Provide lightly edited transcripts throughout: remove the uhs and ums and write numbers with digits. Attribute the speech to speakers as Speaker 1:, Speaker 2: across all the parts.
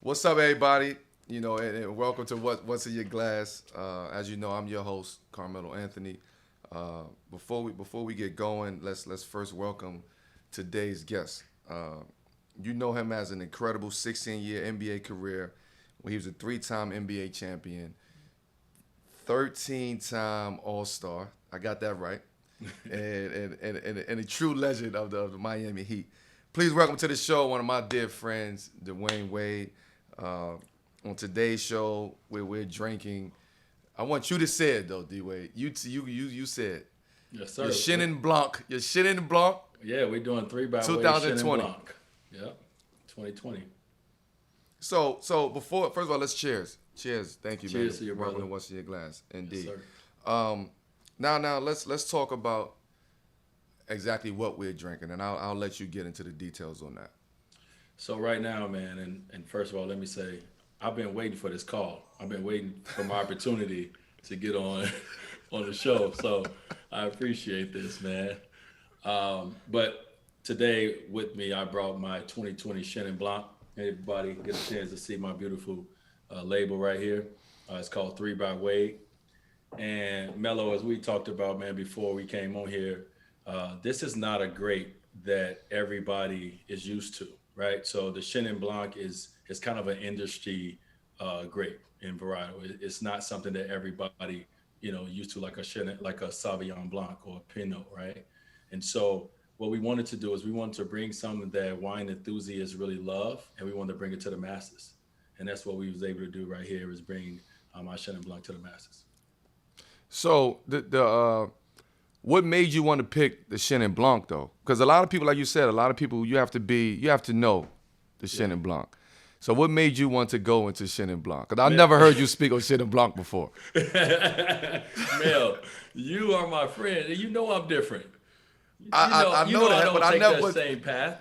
Speaker 1: What's up, everybody? And welcome to What's in Your Glass. As you know, I'm your host, Carmelo Anthony. Before we get going, let's first welcome today's guest. You know him as an incredible 16-year NBA career, where he was a three-time NBA champion, 13-time All-Star. I got that right, and a true legend of the Miami Heat. Please welcome to the show one of my dear friends, Dwyane Wade. On today's show, where we're drinking, I want you to say it though, D Wade. You said
Speaker 2: Yes, sir.
Speaker 1: your Chenin Blanc,
Speaker 2: Yeah, we're doing 3 by way Chenin
Speaker 1: 2020.
Speaker 2: Blanc. Yep, 2020.
Speaker 1: So before, first of all, let's cheers. Cheers. Thank you, man.
Speaker 2: Cheers to your
Speaker 1: Welcome
Speaker 2: brother.
Speaker 1: to What's in Your Glass.
Speaker 2: Yes,
Speaker 1: Indeed.
Speaker 2: sir.
Speaker 1: Now let's talk about exactly what we're drinking, and I'll let you get into the details on that.
Speaker 2: So right now, man, and first of all, let me say, I've been waiting for this call. I've been waiting for my opportunity to get on on the show. So I appreciate this, man. But today with me, I brought my 2020 Chenin Blanc. Everybody get a chance to see my beautiful label right here. It's called 3 by Wade. And Mello, as we talked about, man, before we came on here, this is not a grape that everybody is used to, right? So the Chenin Blanc is kind of an industry grape in varietal. It's not something that everybody, used to, like a Chenin, like a Sauvignon Blanc or a Pinot, right? And so what we wanted to do is we wanted to bring something that wine enthusiasts really love, and we wanted to bring it to the masses. And that's what we was able to do right here, is bring our Chenin Blanc to the masses.
Speaker 1: So the what made you want to pick the Chenin Blanc though? Because a lot of people, like you said, a lot of people you have to know the Chenin Blanc. So what made you want to go into Chenin Blanc? Because I never heard you speak on Chenin Blanc before.
Speaker 2: Mel, you are my friend, and you know I'm different.
Speaker 1: I know
Speaker 2: I
Speaker 1: that,
Speaker 2: don't
Speaker 1: but I
Speaker 2: take
Speaker 1: never.
Speaker 2: that same path.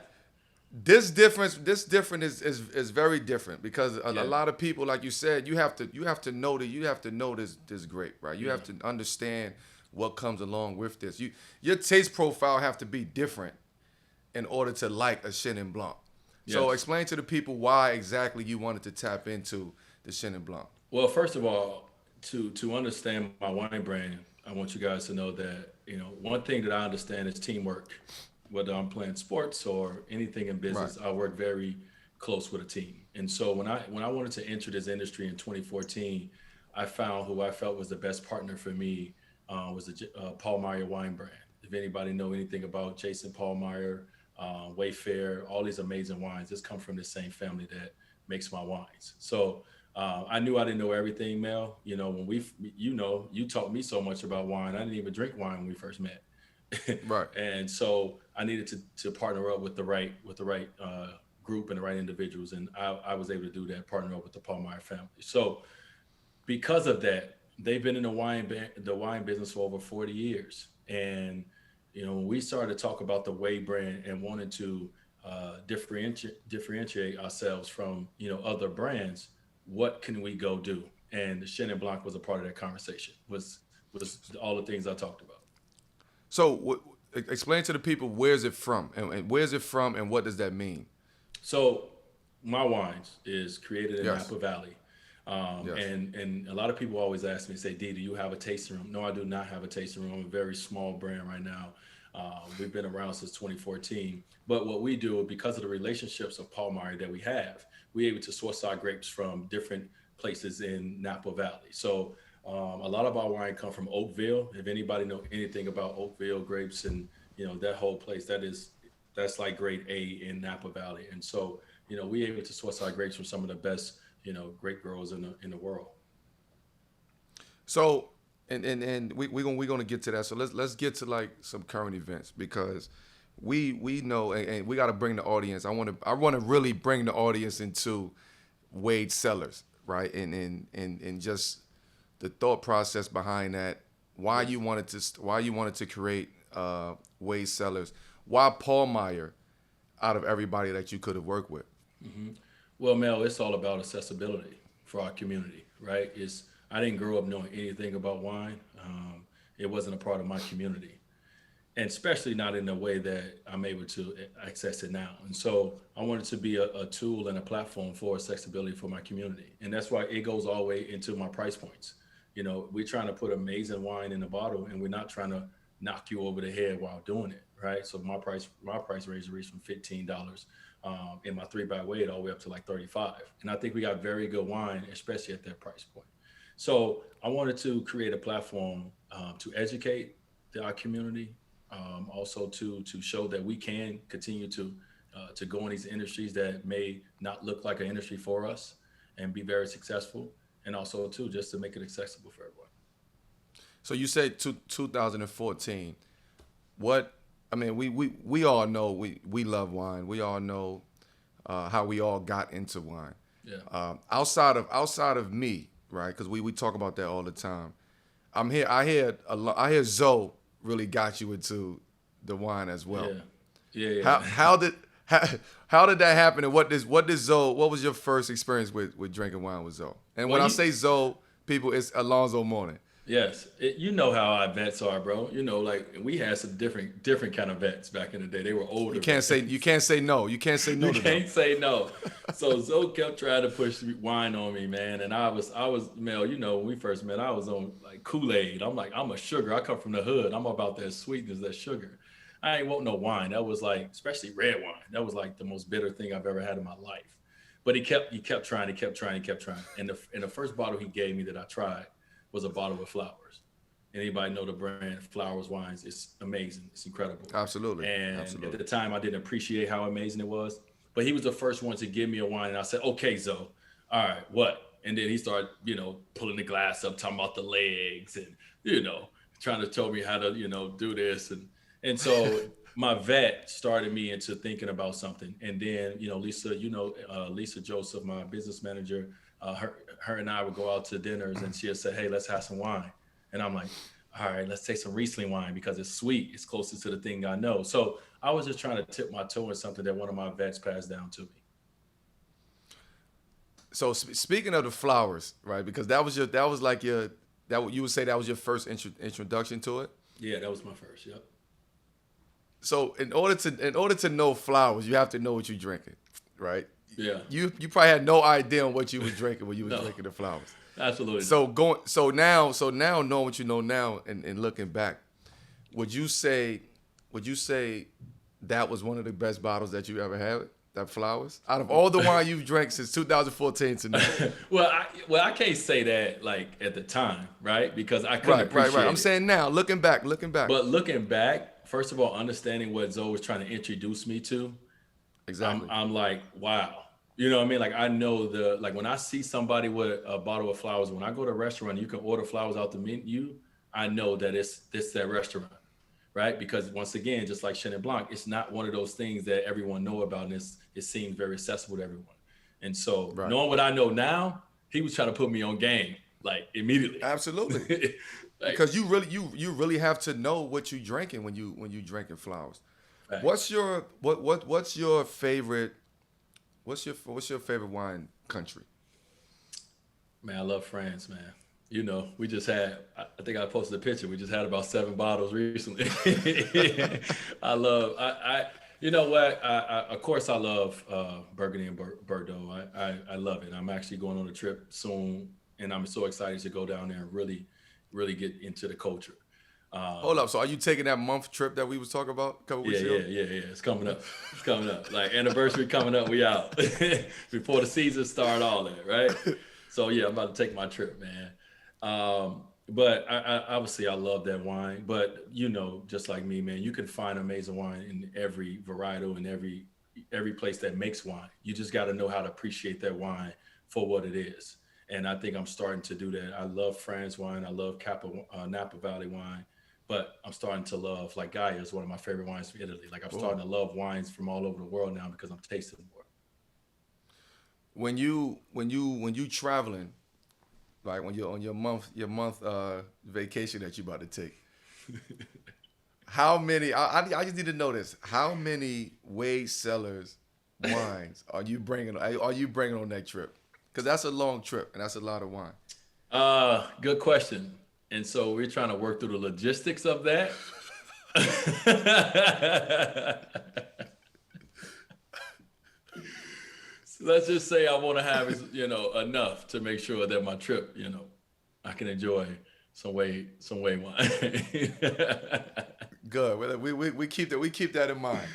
Speaker 1: This different is very different because a
Speaker 2: Yeah.
Speaker 1: lot of people, like you said, you have to know this grape, right? You have to understand what comes along with this. Your taste profile have to be different in order to like a Chenin Blanc. So
Speaker 2: Yes.
Speaker 1: explain to the people why exactly you wanted to tap into the Chenin Blanc.
Speaker 2: Well, first of all, to understand my wine brand, I want you guys to know that one thing that I understand is teamwork. Whether I'm playing sports or anything in
Speaker 1: Right.
Speaker 2: business, I work very close with a team. And so when I wanted to enter this industry in 2014, I found who I felt was the best partner for me was the Paul Meyer wine brand. If anybody know anything about Jason Paul Meyer, Wayfair, all these amazing wines, this come from the same family that makes my wines. So I knew I didn't know everything, Mel. When you taught me so much about wine. I didn't even drink wine when we first met.
Speaker 1: Right.
Speaker 2: And so I needed to partner up with the right group and the right individuals, and I was able to do that, partner up with the Palmeyer family. So because of that, they've been in the wine business for over 40 years, and when we started to talk about the Way brand and wanted to differentiate ourselves from other brands, what can we go do? And the Chenin Blanc was a part of that conversation. Was all the things I talked about.
Speaker 1: So explain to the people where's it from and where's it from and what does that mean?
Speaker 2: So my wines is created in
Speaker 1: Yes.
Speaker 2: Napa Valley.
Speaker 1: Yes.
Speaker 2: And a lot of people always ask me, say, D, do you have a tasting room? No, I do not have a tasting room. I'm a very small brand right now. We've been around since 2014. But what we do, because of the relationships of Paul Meyer that we have, we're able to source our grapes from different places in Napa Valley. So a lot of our wine come from Oakville. If anybody know anything about Oakville grapes and that whole place, that's like grade A in Napa Valley. And so we're able to source our grapes from some of the best grape growers in the world.
Speaker 1: So and we're gonna get to that. So let's get to like some current events because we know and we got to bring the audience. I want to really bring the audience into Wade Cellars, right? And just the thought process behind that. Why you wanted to create Wade Cellars? Why Paul Meyer out of everybody that you could have worked with?
Speaker 2: Well, Mel, it's all about accessibility for our community, right? I didn't grow up knowing anything about wine. It wasn't a part of my community. and especially not in the way that I'm able to access it now. And so I want it to be a tool and a platform for accessibility for my community. And that's why it goes all the way into my price points. We're trying to put amazing wine in a bottle, and we're not trying to knock you over the head while doing it, right? So my price range reached from $15 in my 3 by Wade all the way up to like 35. And I think we got very good wine, especially at that price point. So I wanted to create a platform to educate our community, also to show that we can continue to go in these industries that may not look like an industry for us and be very successful, and also too just to make it accessible for everyone.
Speaker 1: So you said 2014. What I mean, we all know we love wine. We all know how we all got into wine.
Speaker 2: Yeah.
Speaker 1: Outside of me, right? Because we talk about that all the time. I hear Zoe really got you into the wine as well.
Speaker 2: Yeah.
Speaker 1: How did that happen? And what was your first experience with drinking wine with Zoe? And when I say Zoe, people, it's Alonzo Mourning.
Speaker 2: Yes, you know how our vets are, bro. Like we had some different kind of vets back in the day. They were older.
Speaker 1: You can't say no. You can't say no.
Speaker 2: You can't say no. So Zoe kept trying to push wine on me, man. And I was Mel. When we first met, I was on like Kool-Aid. I'm like, I'm a sugar. I come from the hood. I'm about that sweetness, that sugar. I ain't want no wine. That was like, especially red wine. That was like the most bitter thing I've ever had in my life. But he kept trying. And the first bottle he gave me that I tried was a bottle of Flowers. Anybody know the brand Flowers Wines? It's amazing. It's incredible.
Speaker 1: Absolutely.
Speaker 2: And
Speaker 1: Absolutely.
Speaker 2: At the time, I didn't appreciate how amazing it was. But he was the first one to give me a wine. And I said, okay, Zoe, all right, what? And then he started, pulling the glass up, talking about the legs and, trying to tell me how to, do this. And so my vet started me into thinking about something. And then, Lisa, Lisa Joseph, my business manager, her and I would go out to dinners, and she'd say, hey, let's have some wine. And I'm like, all right, let's take some Riesling wine because it's sweet. It's closest to the thing I know. So I was just trying to tip my toe in something that one of my vets passed down to me.
Speaker 1: So speaking of the flowers, right? Because you would say that was your first introduction to it?
Speaker 2: Yeah, that was my first. Yep.
Speaker 1: So in order to know flowers, you have to know what you're drinking, right?
Speaker 2: Yeah.
Speaker 1: You probably had no idea on what you were drinking when you were drinking the flowers.
Speaker 2: Absolutely.
Speaker 1: So now knowing what you know now and looking back, would you say that was one of the best bottles that you ever had? That Flowers? Out of all the wine you've drank since 2014 to now.
Speaker 2: Well, I can't say that like at the time, right? Because I couldn't appreciate
Speaker 1: right. I'm
Speaker 2: it.
Speaker 1: saying now, looking back.
Speaker 2: But looking back, first of all, understanding what Zoe was trying to introduce me to,
Speaker 1: exactly.
Speaker 2: I'm like, wow. You know what I mean? Like I know when I see somebody with a bottle of flowers, when I go to a restaurant, you can order flowers out the menu. I know that it's that restaurant, right? Because once again, just like Chenin Blanc, it's not one of those things that everyone know about, and it seems very accessible to everyone. And so knowing what I know now, he was trying to put me on game, like immediately.
Speaker 1: Absolutely. Because you really have to know what you're drinking when you drinking flowers. Right. What's your favorite wine country?
Speaker 2: Man, I love France, man. We just had, I think I posted a picture. We just had about 7 bottles recently. You know what? Of course I love Burgundy and Bordeaux. I love it. I'm actually going on a trip soon, and I'm so excited to go down there and really, really get into the culture.
Speaker 1: Hold up. So are you taking that month trip that we was talking about a couple weeks ago?
Speaker 2: Yeah. It's coming up. Like anniversary coming up, we out. Before the season start, all that, right? So yeah, I'm about to take my trip, man. But I obviously I love that wine. But just like me, man, you can find amazing wine in every varietal and every place that makes wine. You just got to know how to appreciate that wine for what it is. And I think I'm starting to do that. I love France wine. I love Napa Valley wine. But I'm starting to love, like Gaia is one of my favorite wines from Italy. Like I'm starting to love wines from all over the world now because I'm tasting more.
Speaker 1: When you traveling, like when you're on your month vacation that you're about to take, how many? I just need to know this. How many Wade Cellars wines are you bringing on that trip? Because that's a long trip and that's a lot of wine.
Speaker 2: Good question. And so we're trying to work through the logistics of that. So let's just say I want to have enough to make sure that my trip, I can enjoy some way wine.
Speaker 1: Good. We keep that in mind.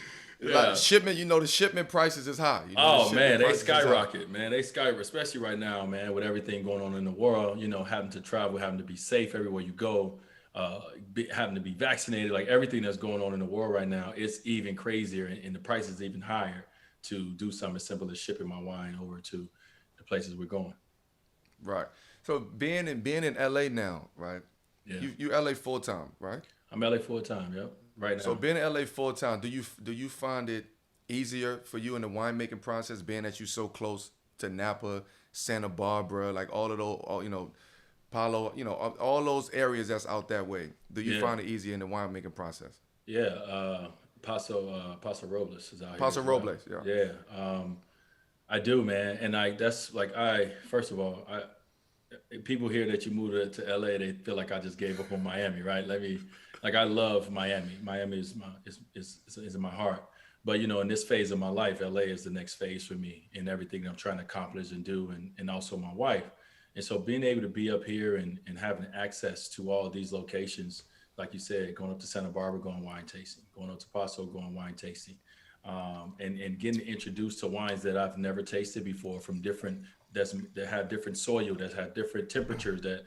Speaker 1: Like
Speaker 2: Yeah.
Speaker 1: shipment, the shipment prices is high. The
Speaker 2: Oh
Speaker 1: shipment
Speaker 2: man, they
Speaker 1: prices is high.
Speaker 2: skyrocket, man. They skyrocket, especially right now, man, with everything going on in the world. Having to travel, having to be safe everywhere you go, having to be vaccinated, like everything that's going on in the world right now, it's even crazier, and the price is even higher to do something as simple as shipping my wine over to the places we're going.
Speaker 1: Right. So being in LA now, right?
Speaker 2: Yeah,
Speaker 1: You LA full time, right?
Speaker 2: I'm LA full time. Yep, right
Speaker 1: So
Speaker 2: now.
Speaker 1: being in LA full time, do you find it easier for you in the winemaking process, being that you're so close to Napa, Santa Barbara, like all of those, Palo, all those areas that's out that way? Do you
Speaker 2: Yeah,
Speaker 1: find it easier in the winemaking process?
Speaker 2: yeah. Paso Robles is out here
Speaker 1: Paso
Speaker 2: as well.
Speaker 1: Robles, yeah.
Speaker 2: Yeah, I do, man. And that's like I first of all, I people hear that you moved to LA, they feel like I just gave up on Miami, right? Like I love Miami. Miami is in my heart. But in this phase of my life, LA is the next phase for me in everything that I'm trying to accomplish and do, and also my wife. And so being able to be up here and having access to all of these locations, like you said, going up to Santa Barbara, going wine tasting, going up to Paso, going wine tasting, and getting introduced to wines that I've never tasted before from that have different soil, that have different temperatures, that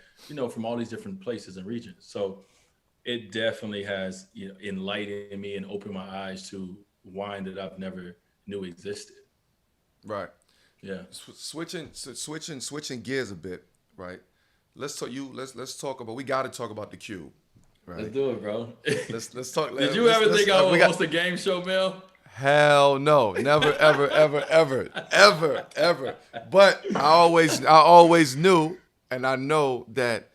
Speaker 2: from all these different places and regions. So it definitely has enlightened me and opened my eyes to wine that I've never knew existed.
Speaker 1: Right.
Speaker 2: Yeah,
Speaker 1: Switching gears a bit, right? Let's talk about. We got to talk about the cube,
Speaker 2: let's
Speaker 1: right?
Speaker 2: do it, bro.
Speaker 1: Let's talk.
Speaker 2: Did you ever think I
Speaker 1: We
Speaker 2: would
Speaker 1: got
Speaker 2: host a game show, Mel?
Speaker 1: hell no, never, ever, ever, ever, ever, ever. But I always knew, and I know that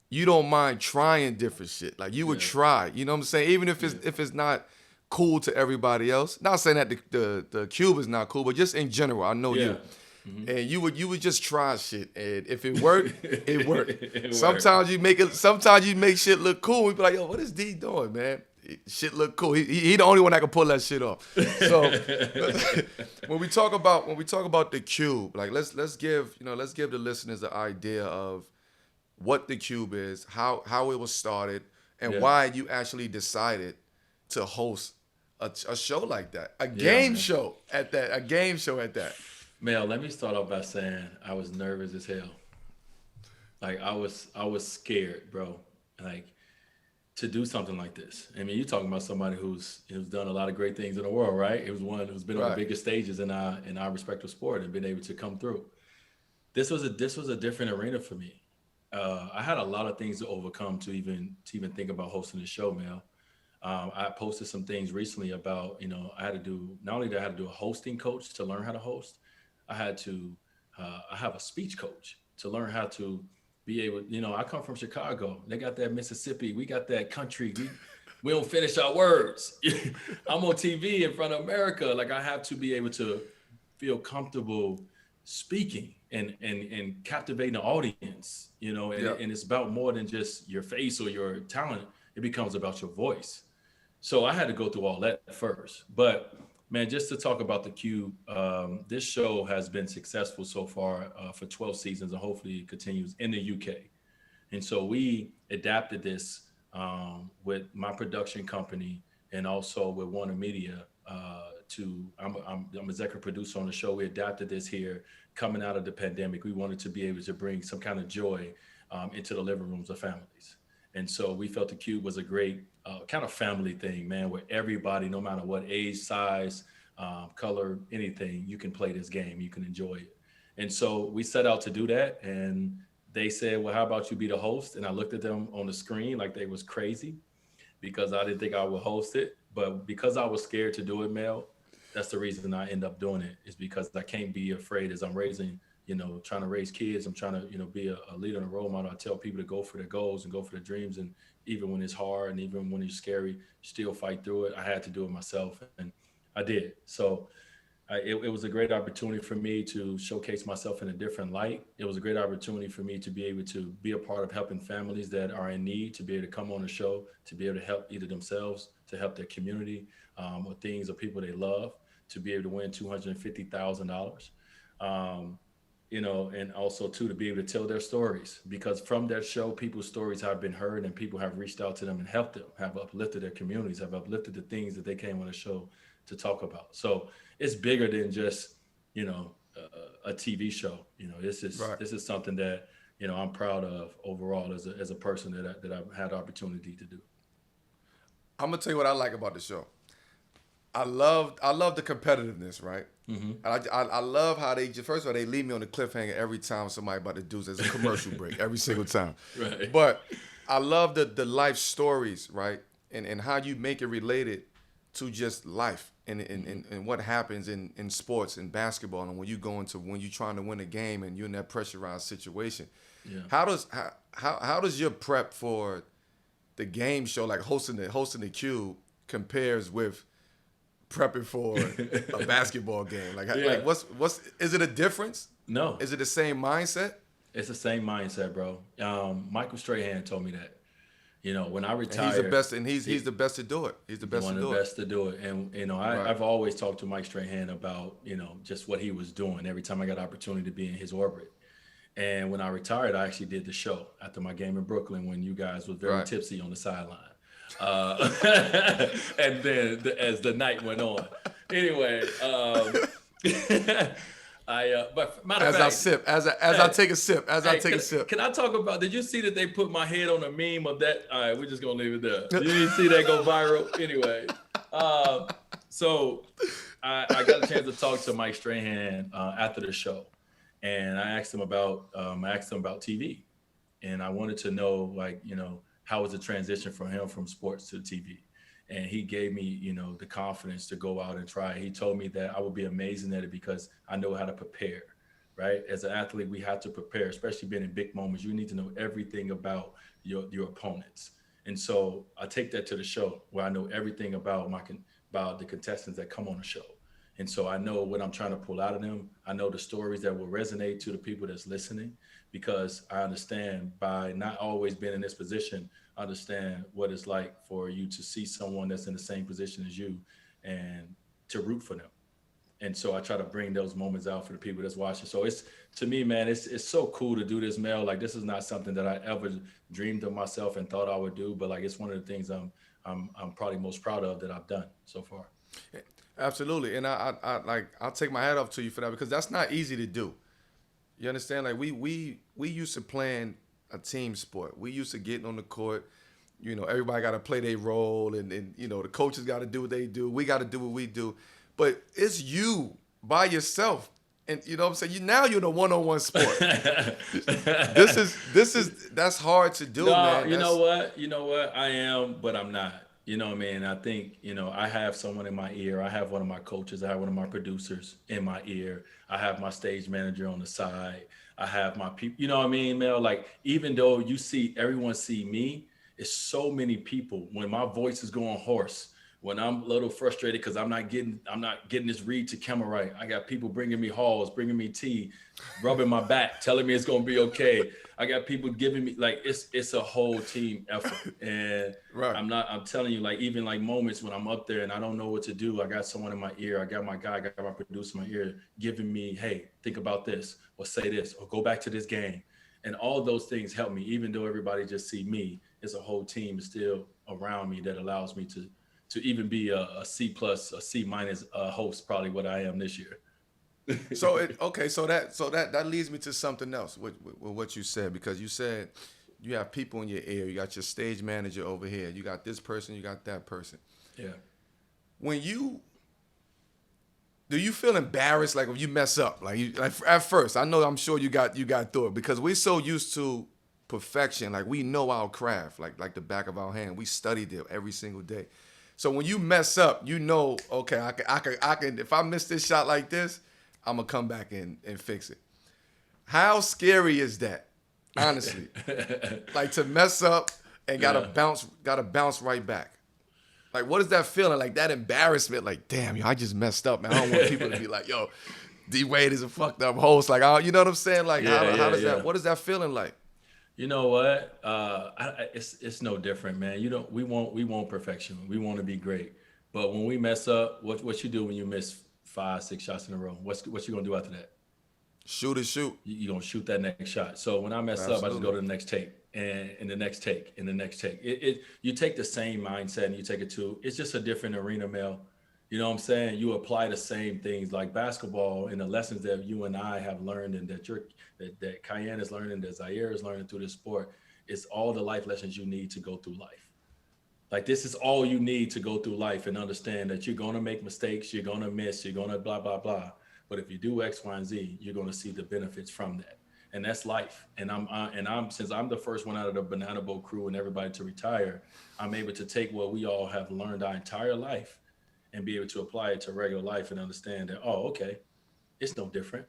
Speaker 1: you don't mind trying different shit. Like you would
Speaker 2: Yeah,
Speaker 1: try. You know what I'm saying? Even if it's
Speaker 2: yeah,
Speaker 1: if it's not cool to everybody else. Not saying that the cube is not cool, but just in general, I know
Speaker 2: yeah.
Speaker 1: you.
Speaker 2: Hmm.
Speaker 1: And you would just try shit, and if it worked, it worked.
Speaker 2: It worked.
Speaker 1: Sometimes you make shit look cool. We be like, yo, what is D doing, man? Shit look cool. He the only one that can pull that shit off. So when we talk about the cube, like let's give the listeners an idea of what the cube is, how it was started, and
Speaker 2: Yeah,
Speaker 1: why you actually decided to host a show like that, a
Speaker 2: yeah,
Speaker 1: game
Speaker 2: man.
Speaker 1: show at that, a game show at that.
Speaker 2: Mel, let me start off by saying I was nervous as hell. Like I was scared, bro. Like to do something like this. I mean, you're talking about somebody who's done a lot of great things in the world, right? It was one who's been on the
Speaker 1: Right.
Speaker 2: biggest stages in our respective sport and been able to come through. This was a different arena for me. I had a lot of things to overcome to even think about hosting the show, Mel. I posted some things recently about I had to do not only did I have to do a hosting coach to learn how to host, I had to I have a speech coach to learn how to be able. I come from Chicago. They got that Mississippi. We got that country. We don't finish our words. I'm on TV in front of America. Like I have to be able to feel comfortable speaking and captivating the audience. And,
Speaker 1: Yeah.
Speaker 2: and it's about more than just your face or your talent. It becomes about your voice. So I had to go through all that first. But man, just to talk about the Cube, this show has been successful so far for 12 seasons, and hopefully it continues in the UK. And so we adapted this with my production company and also with Warner Media. I'm executive producer on the show. We adapted this here coming out of the pandemic. We wanted to be able to bring some kind of joy into the living rooms of families. And so we felt the Cube was a great kind of family thing, man, where everybody, no matter what age, size, color, anything, you can play this game, you can enjoy it. And so we set out to do that. And they said, well, how about you be the host? And I looked at them on the screen like they was crazy because I didn't think I would host it. But because I was scared to do it, Mel, that's the reason I end up doing it, is because I can't be afraid as I'm raising, trying to raise kids. I'm trying to, be a leader and a role model. I tell people to go for their goals and go for their dreams. And even when it's hard and even when it's scary, still fight through it. I had to do it myself and I did. So it was a great opportunity for me to showcase myself in a different light. It was a great opportunity for me to be able to be a part of helping families that are in need, to be able to come on the show, to be able to help either themselves, to help their community, or things or people they love, to be able to win $250,000. Um, and also too to be able to tell their stories because from that show, people's stories have been heard and people have reached out to them and helped them, have uplifted their communities, have uplifted the things that they came on the show to talk about. So it's bigger than just a TV show.
Speaker 1: Right.
Speaker 2: This is something that I'm proud of overall as a person that I've had the opportunity to do.
Speaker 1: I'm gonna tell you what I like about the show. I love the competitiveness, right?
Speaker 2: Hmm.
Speaker 1: I love how they first of all they leave me on the cliffhanger every time somebody about to do there's a commercial break every single time.
Speaker 2: Right.
Speaker 1: But I love the life stories, right? And how you make it related to just life and what happens in sports and basketball and when you're trying to win a game and you're in that pressurized situation.
Speaker 2: Yeah.
Speaker 1: How does your prep for the game show like hosting the Cube compares with prepping for a basketball game?
Speaker 2: Yeah.
Speaker 1: What's is it a difference?
Speaker 2: No,
Speaker 1: Is it the same mindset?
Speaker 2: it's the same mindset, bro. Michael Strahan told me that. When I
Speaker 1: And
Speaker 2: retired,
Speaker 1: he's the best, and he's the best to do it. He's the best
Speaker 2: one
Speaker 1: to
Speaker 2: of the
Speaker 1: do it.
Speaker 2: best to do it. And
Speaker 1: Right.
Speaker 2: I've always talked to Mike Strahan about just what he was doing every time I got an opportunity to be in his orbit. And when I retired, I actually did the show after my game in Brooklyn when you guys were very
Speaker 1: Right.
Speaker 2: tipsy on the sideline. And then as the night went on, anyway, but matter of
Speaker 1: As I
Speaker 2: fact,
Speaker 1: sip, as I take a sip,
Speaker 2: can I talk about? Did you see that they put my head on a meme of that? All right, we're just gonna leave it there. You didn't see that go viral, anyway. So I got a chance to talk to Mike Strahan after the show, and I asked him about TV, and I wanted to know how was the transition for him from sports to TV. And he gave me, the confidence to go out and try. He told me that I would be amazing at it because I know how to prepare, right? As an athlete, we have to prepare, especially being in big moments. You need to know everything about your opponents. And so I take that to the show where I know everything about about the contestants that come on the show. And so I know what I'm trying to pull out of them. I know the stories that will resonate to the people that's listening because I understand by not always being in this position, understand what it's like for you to see someone that's in the same position as you and to root for them. And so I try to bring those moments out for the people that's watching. So it's, to me, man, it's so cool to do this, Mel. Like, this is not something that I ever dreamed of myself and thought I would do, but like, it's one of the things I'm probably most proud of that I've done so far.
Speaker 1: Absolutely, and I'll take my hat off to you for that because that's not easy to do. You understand? Like we used to playing a team sport. We used to getting on the court. Everybody got to play their role, and the coaches got to do what they do. We got to do what we do. But it's you by yourself, and you know what I'm saying. Now you're in a one-on-one sport. That's hard to do,
Speaker 2: No,
Speaker 1: man.
Speaker 2: you know what? I am, but I'm not. You know what I mean? I think, I have someone in my ear. I have one of my coaches. I have one of my producers in my ear. I have my stage manager on the side. I have my people. You know what I mean, Mel? Like, even though everyone see me, it's so many people. When my voice is going hoarse, when I'm a little frustrated because I'm not getting this read to camera right. I got people bringing me halls, bringing me tea, rubbing my back, telling me it's gonna be okay. I got people giving me it's a whole team effort. And
Speaker 1: Right.
Speaker 2: I'm telling you, like, even like moments when I'm up there and I don't know what to do, I got someone in my ear, I got my guy, I got my producer in my ear giving me, hey, think about this, or say this, or go back to this game. And all those things help me, even though everybody just see me, it's a whole team still around me that allows me to even be a C+, a C- host, probably what I am this year.
Speaker 1: So that leads me to something else with what you said, because you said you have people in your ear. You got your stage manager over here. You got this person. You got that person.
Speaker 2: Yeah.
Speaker 1: Do you feel embarrassed like when you mess up? Like at first, I'm sure you got through it because we're so used to perfection. Like we know our craft like the back of our hand. We studied it every single day. So when you mess up, okay, I can if I miss this shot like this, I'm gonna come back and fix it. How scary is that? Honestly, like to mess up and gotta bounce right back. Like, what is that feeling? Like that embarrassment? Like, damn, yo, I just messed up, man. I don't want people to be like, yo, D Wade is a fucked up host. Like, you know what I'm saying? Like,
Speaker 2: Yeah,
Speaker 1: how
Speaker 2: yeah,
Speaker 1: does
Speaker 2: yeah.
Speaker 1: that? What is that feeling like?
Speaker 2: You know what? It's no different, man. You don't. We want perfection. We want to be great. But when we mess up, what you do when you miss 5, 6 shots in a row? What you gonna do after that?
Speaker 1: Shoot is shoot.
Speaker 2: You gonna shoot that next shot. So when I mess up, I just go
Speaker 1: Absolutely.
Speaker 2: to the next take and the next take and the next take. You take the same mindset and you take it to. It's just a different arena, Mel. You know what I'm saying? You apply the same things like basketball and the lessons that you and I have learned and that Cayenne is learning, that Zaire is learning through this sport. It's all the life lessons you need to go through life. Like this is all you need to go through life and understand that you're gonna make mistakes, you're gonna miss, you're gonna blah blah blah. But if you do X, Y, and Z, you're gonna see the benefits from that, and that's life. And I'm since I'm the first one out of the Banana Boat crew and everybody to retire, I'm able to take what we all have learned our entire life and be able to apply it to regular life and understand that okay, it's no different.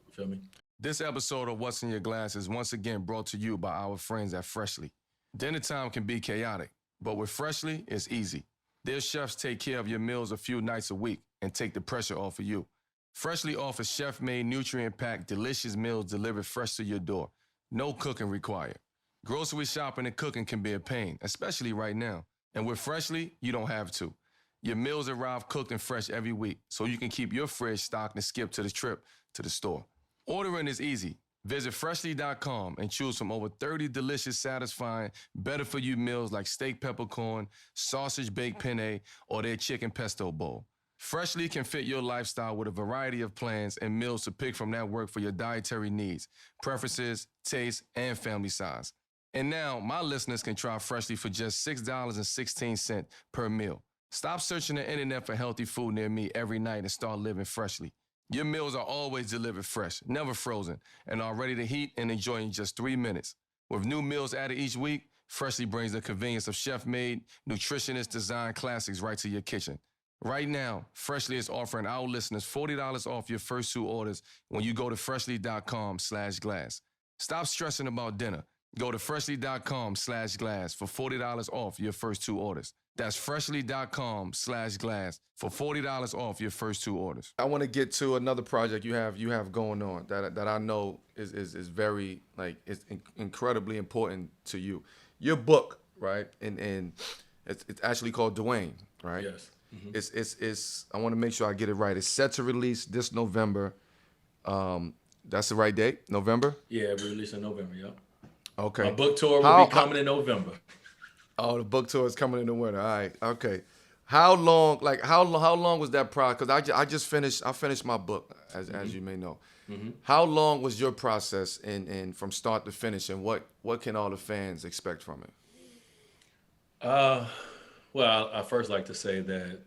Speaker 2: You feel me?
Speaker 3: This episode of What's in Your Glass is once again brought to you by our friends at Freshly. Dinner time can be chaotic, but with Freshly, it's easy. Their chefs take care of your meals a few nights a week and take the pressure off of you. Freshly offers chef-made, nutrient-packed, delicious meals delivered fresh to your door. No cooking required. Grocery shopping and cooking can be a pain, especially right now. And with Freshly, you don't have to. Your meals arrive cooked and fresh every week, so you can keep your fridge stocked and skip to the trip to the store. Ordering is easy. Visit freshly.com and choose from over 30 delicious, satisfying, better-for-you meals like steak peppercorn, sausage baked penne, or their chicken pesto bowl. Freshly can fit your lifestyle with a variety of plans and meals to pick from that work for your dietary needs, preferences, taste, and family size. And now, my listeners can try Freshly for just $6.16 per meal. Stop searching the internet for healthy food near me every night and start living freshly. Your meals are always delivered fresh, never frozen, and are ready to heat and enjoy in just 3 minutes. With new meals added each week, Freshly brings the convenience of chef-made, nutritionist-designed classics right to your kitchen. Right now, Freshly is offering our listeners $40 off your first 2 orders when you go to freshly.com/glass. Stop stressing about dinner. Go to freshly.com/glass for $40 off your first 2 orders. That's freshly.com/glass for $40 off your first 2 orders.
Speaker 1: I want to get to another project you have going on that I know is very it's incredibly important to you. Your book, right? And it's actually called Dwyane, right?
Speaker 2: Yes. Mm-hmm.
Speaker 1: It's I want to make sure I get it right. It's set to release this November. That's the right date, November?
Speaker 2: Yeah, we release in November. Yeah.
Speaker 1: Okay.
Speaker 2: My book tour will be coming in November.
Speaker 1: Oh, the book tour is coming in the winter. All right. Okay. How long was that process? Because I finished my book, as you may know.
Speaker 2: Mm-hmm.
Speaker 1: How long was your process in from start to finish, and what can all the fans expect from it?
Speaker 2: Well, I first like to say that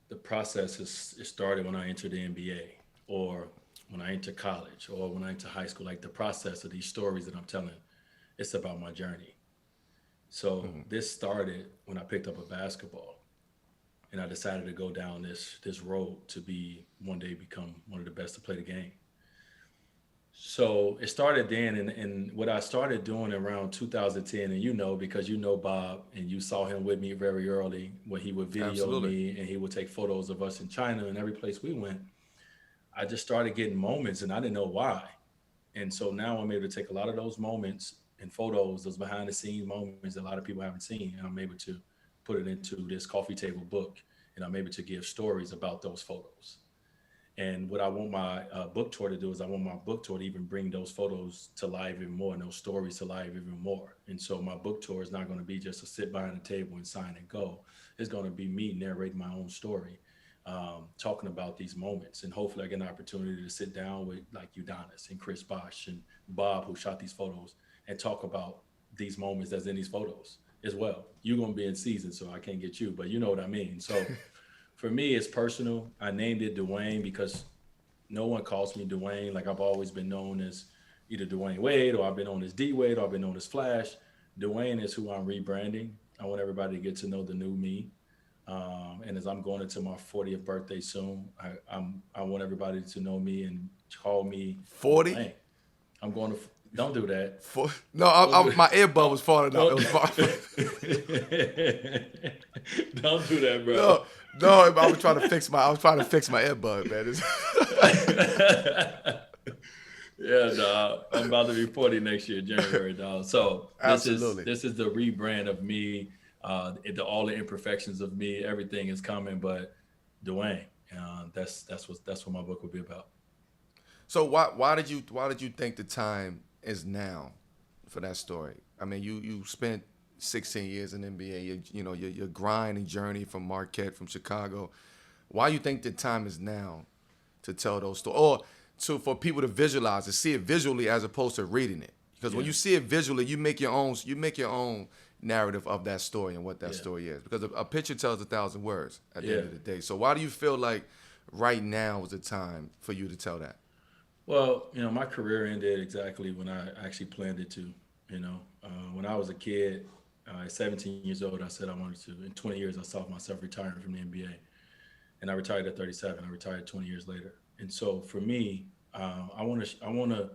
Speaker 2: the process is started when I entered the NBA or when I entered college or when I entered high school. Like the process of these stories that I'm telling, it's about my journey. So this started when I picked up a basketball and I decided to go down this road to one day become one of the best to play the game. So it started then, and what I started doing around 2010, and because Bob, and you saw him with me very early when he would video
Speaker 1: Absolutely.
Speaker 2: me and he would take photos of us in China and every place we went. I just started getting moments and I didn't know why. And so now I'm able to take a lot of those moments and photos, those behind the scenes moments that a lot of people haven't seen, and I'm able to put it into this coffee table book, and I'm able to give stories about those photos. And what I want my book tour to do is I want my book tour to even bring those photos to life even more and those stories to life even more. And so my book tour is not going to be just to sit behind the table and sign and go. It's going to be me narrating my own story, talking about these moments. And hopefully I get an opportunity to sit down with like Udonis and Chris Bosh and Bob, who shot these photos, and talk about these moments that's in these photos as well. You're going to be in season, so I can't get you, but you know what I mean. So for me, it's personal. I named it Dwyane because no one calls me Dwyane. Like I've always been known as either Dwyane Wade, or I've been known as D Wade, or I've been known as Flash. Dwyane is who I'm rebranding. I want everybody to get to know the new me. And as I'm going into my 40th birthday soon, I want everybody to know me and call me
Speaker 1: 40?
Speaker 2: Dwyane. I'm going to. Don't do that.
Speaker 1: No, my earbud was falling out. It was falling.
Speaker 2: Don't do that, bro.
Speaker 1: No, no, I was trying to fix my earbud, man.
Speaker 2: Yeah, dog. I'm about to be 40 next year, January, dog. So
Speaker 1: Absolutely.
Speaker 2: this is the rebrand of me. All the imperfections of me. Everything is coming, but Dwyane. That's what my book will be about.
Speaker 1: So why did you think the time is now for that story? I mean, you spent 16 years in NBA. Your grind and journey from Marquette, from Chicago. Why you think the time is now to tell those stories, or for people to visualize, to see it visually as opposed to reading it? Because when you see it visually, you make your own narrative of that story and what that story is. Because a picture tells 1,000 words at the end of the day. So why do you feel like right now is the time for you to tell that?
Speaker 2: Well, my career ended exactly when I actually planned it to. When I was a kid, at 17 years old, I said I wanted to. In 20 years, I saw myself retiring from the NBA, and I retired at 37. I retired 20 years later. And so for me, I want to.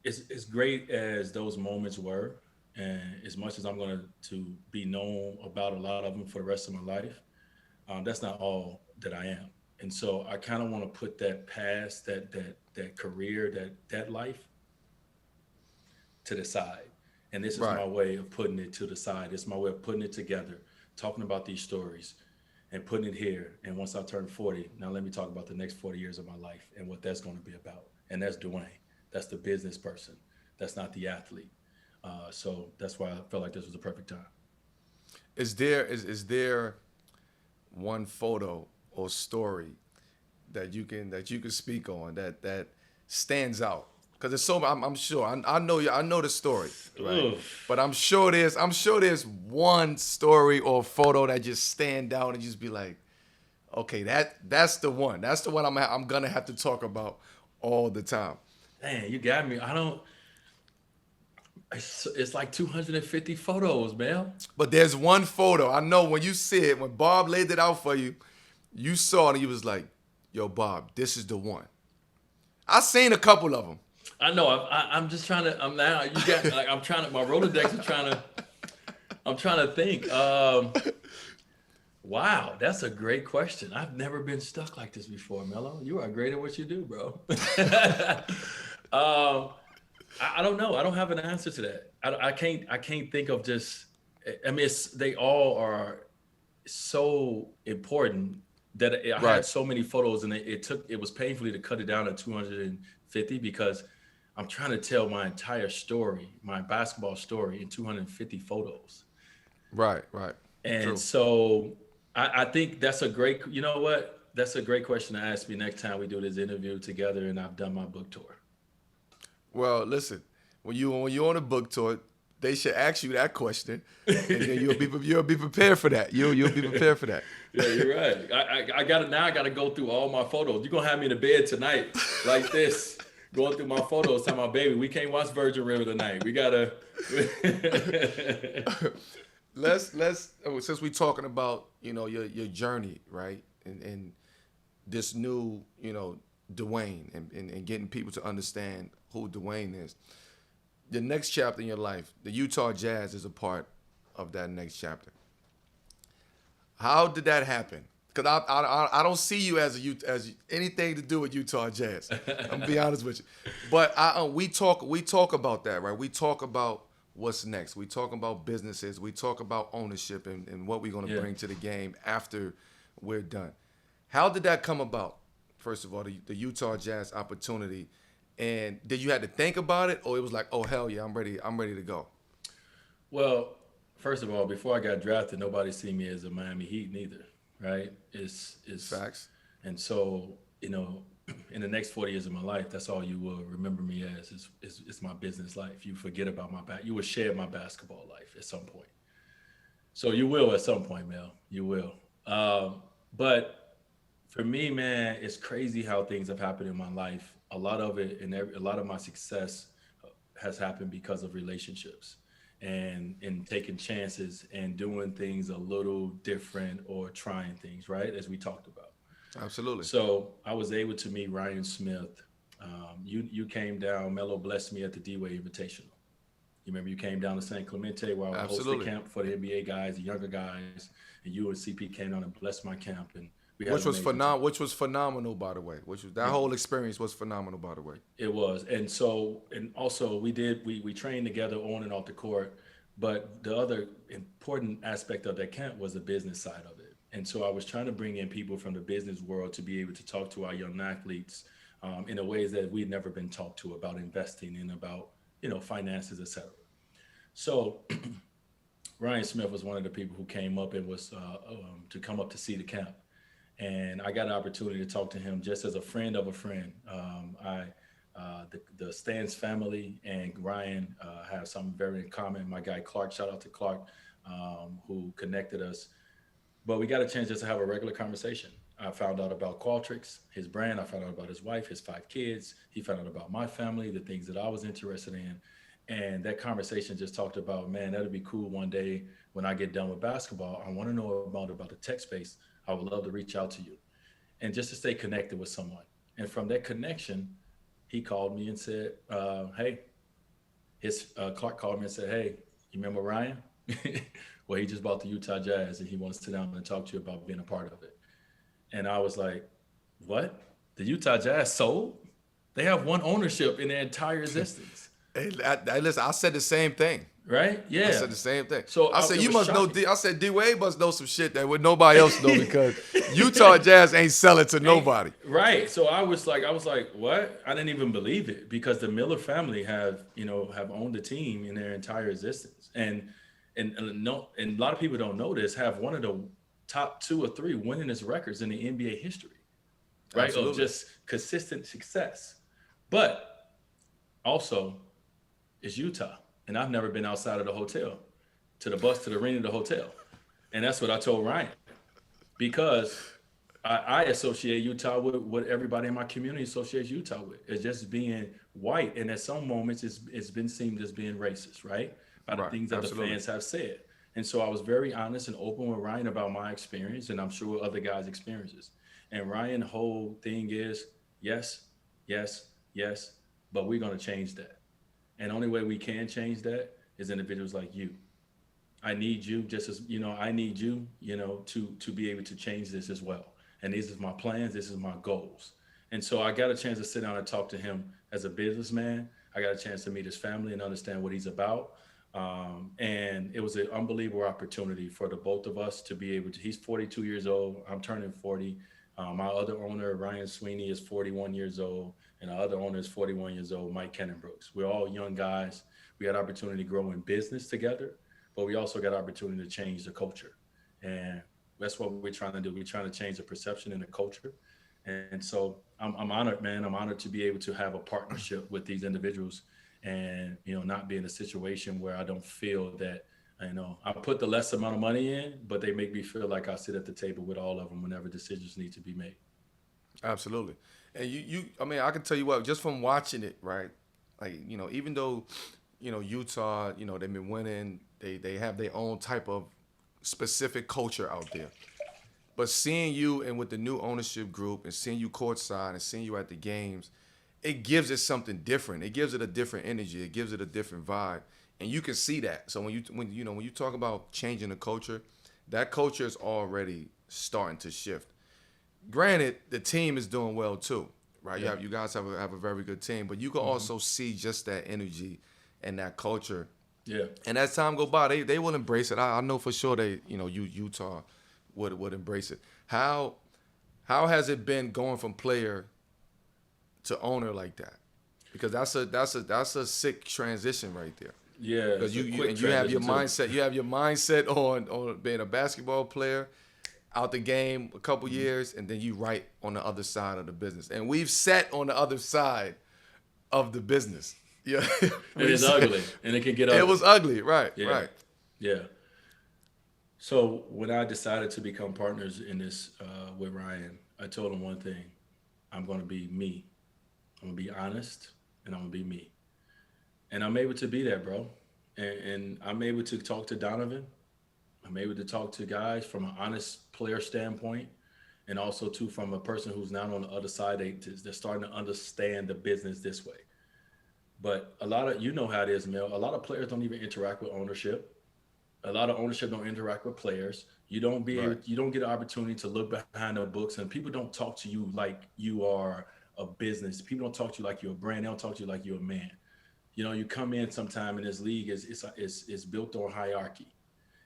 Speaker 2: As great as those moments were, and as much as I'm going to be known about a lot of them for the rest of my life, that's not all that I am. And so I kind of want to put that past, that career, that life to the side. And this is my way of putting it to the side. It's my way of putting it together, talking about these stories and putting it here. And once I turn 40, now let me talk about the next 40 years of my life and what that's going to be about. And that's Dwyane. That's the business person. That's not the athlete. So that's why I felt like this was the perfect time.
Speaker 1: Is there one photo or story that you can speak on that stands out? Because it's so I'm sure I know the story, right? But I'm sure there's one story or photo that just stand out and just be like, okay, that's the one. That's the one I'm gonna have to talk about all the time.
Speaker 2: Man, you got me. It's like 250 photos, man.
Speaker 1: But there's one photo. I know when you see it, when Bob laid it out for you, you saw it and you was like, yo, Bob, this is the one. I seen a couple of them.
Speaker 2: I know. I'm just trying to. I'm trying to. My Rolodex is trying to. I'm trying to think. Wow, that's a great question. I've never been stuck like this before, Melo. You are great at what you do, bro. I don't know. I don't have an answer to that. I can't think of just. I mean, they all are so important that I had so many photos, and it was painfully to cut it down to 250 because I'm trying to tell my entire story, my basketball story, in 250 photos.
Speaker 1: Right.
Speaker 2: And
Speaker 1: True.
Speaker 2: so I think that's a great. You know what? That's a great question to ask me next time we do this interview together, and I've done my book tour.
Speaker 1: Well, listen, when you're on a book tour, they should ask you that question, and then you'll be prepared for that. You'll be prepared for that.
Speaker 2: Yeah, you're right. I gotta go through all my photos. You're gonna have me in the bed tonight like this, going through my photos, telling my baby, we can't watch Virgin River tonight. We gotta.
Speaker 1: let's since we're talking about your journey, right, and this new Dwyane and getting people to understand who Dwyane is. The next chapter in your life, the Utah Jazz is a part of that next chapter. How did that happen? Because I don't see you as anything to do with Utah Jazz. I'm gonna be honest with you. But we talk about that, right? We talk about what's next. We talk about businesses. We talk about ownership and what we're gonna bring to the game after we're done. How did that come about? First of all, the Utah Jazz opportunity. And did you have to think about it, or it was like, oh hell yeah, I'm ready to go?
Speaker 2: Well, first of all, before I got drafted, nobody seen me as a Miami Heat neither, right? It's
Speaker 1: facts.
Speaker 2: And so, in the next 40 years of my life, that's all you will remember me as is my business life. You forget about you will share my basketball life at some point. So you will at some point, Mel. You will. But for me, man, it's crazy how things have happened in my life. A lot of it and a lot of my success has happened because of relationships and taking chances and doing things a little different or trying things, right? As we talked about.
Speaker 1: Absolutely.
Speaker 2: So I was able to meet Ryan Smith You came down. Melo blessed me at the D-Wade Invitational. You remember you came down to San Clemente where I hosted camp for the NBA guys, the younger guys, and you and CP came down and blessed my camp, and we had
Speaker 1: which was phenomenal. Which was phenomenal, by the way. Which was that whole experience was phenomenal, by the way.
Speaker 2: It was, and also we trained together on and off the court, but the other important aspect of that camp was the business side of it. And so I was trying to bring in people from the business world to be able to talk to our young athletes in a ways that we'd never been talked to about investing and about finances, etc. So Ryan Smith was one of the people who came up and was to come up to see the camp. And I got an opportunity to talk to him just as a friend of a friend. The Stans family and Ryan have something very in common. My guy Clark, shout out to Clark, who connected us. But we got a chance just to have a regular conversation. I found out about Qualtrics, his brand. I found out about his wife, his 5 kids. He found out about my family, the things that I was interested in. And that conversation just talked about, man, that'd be cool one day when I get done with basketball. I want to know about the tech space. I would love to reach out to you. And just to stay connected with someone. And from that connection, he called me and said, hey, Clark called me and said, hey, you remember Ryan? Well, he just bought the Utah Jazz and he wants to sit down and talk to you about being a part of it. And I was like, what? The Utah Jazz sold? They have one ownership in their entire existence.
Speaker 1: Hey, listen, I said the same thing.
Speaker 2: Right? Yeah.
Speaker 1: I said the same thing.
Speaker 2: So
Speaker 1: I said, you must
Speaker 2: shocking.
Speaker 1: know, I said, D-Wade must know some shit that would nobody else know because Utah Jazz ain't selling to nobody.
Speaker 2: Right. So I was like, what? I didn't even believe it because the Miller family have owned the team in their entire existence. And a lot of people don't know this, have one of the top 2 or 3 winningest records in the NBA history. Right?
Speaker 1: Absolutely.
Speaker 2: Of just consistent success. But also, it's Utah. And I've never been outside of the hotel, to the bus, to the arena, to the hotel. And that's what I told Ryan. Because I associate Utah with what everybody in my community associates Utah with. It's just being white. And at some moments, it's been seen as being racist, right? By the things that the fans have said. And so I was very honest and open with Ryan about my experience, and I'm sure other guys' experiences. And Ryan's whole thing is, yes, yes, yes, but we're going to change that. And the only way we can change that is individuals like you. I need you just as, I need you, to be able to change this as well. And these are my plans. This is my goals. And so I got a chance to sit down and talk to him as a businessman. I got a chance to meet his family and understand what he's about. And it was an unbelievable opportunity for the both of us to be able to, he's 42 years old. I'm turning 40. My other owner, Ryan Sweeney, is 41 years old. And our other owner is 41 years old, Mike Kennenbrooks. We're all young guys. We had opportunity to grow in business together, but we also got opportunity to change the culture. And that's what we're trying to do. We're trying to change the perception and the culture. And so I'm honored, man. I'm honored to be able to have a partnership with these individuals and, not be in a situation where I don't feel that, I put the less amount of money in, but they make me feel like I sit at the table with all of them whenever decisions need to be made.
Speaker 1: Absolutely. And I can tell you what, just from watching it, right? Like, even though, Utah, they've been winning, they have their own type of specific culture out there. But seeing you and with the new ownership group and seeing you courtside and seeing you at the games, it gives it something different. It gives it a different energy. It gives it a different vibe. And you can see that. So when you talk about changing the culture, that culture is already starting to shift. Granted, the team is doing well too, right?
Speaker 2: Yeah.
Speaker 1: You guys have a very good team, but you can also see just that energy and that culture.
Speaker 2: Yeah.
Speaker 1: And as time go by, they will embrace it. I know for sure Utah would embrace it. How has it been going from player to owner like that? Because that's a sick transition right there.
Speaker 2: Yeah.
Speaker 1: Because you have your mindset. You have your mindset on being a basketball player out the game a couple years, and then you right on the other side of the business. And we've sat on the other side of the business. Yeah.
Speaker 2: It is ugly, and it can get ugly.
Speaker 1: It was ugly, right,
Speaker 2: Yeah.
Speaker 1: right.
Speaker 2: Yeah. So when I decided to become partners in this with Ryan, I told him one thing. I'm going to be me. I'm going to be honest, and I'm going to be me. And I'm able to be that, bro. And I'm able to talk to Donovan. I'm able to talk to guys from an honest player standpoint and also too from a person who's now on the other side. They're starting to understand the business this way. But a lot of, you know how it is, Mel. A lot of players don't even interact with ownership. A lot of ownership don't interact with players.
Speaker 1: Right.
Speaker 2: You don't get an opportunity to look behind the books, and people don't talk to you like you are a business. People don't talk to you like you're a brand. They don't talk to you like you're a man. You know, you come in sometime in this league is built on hierarchy.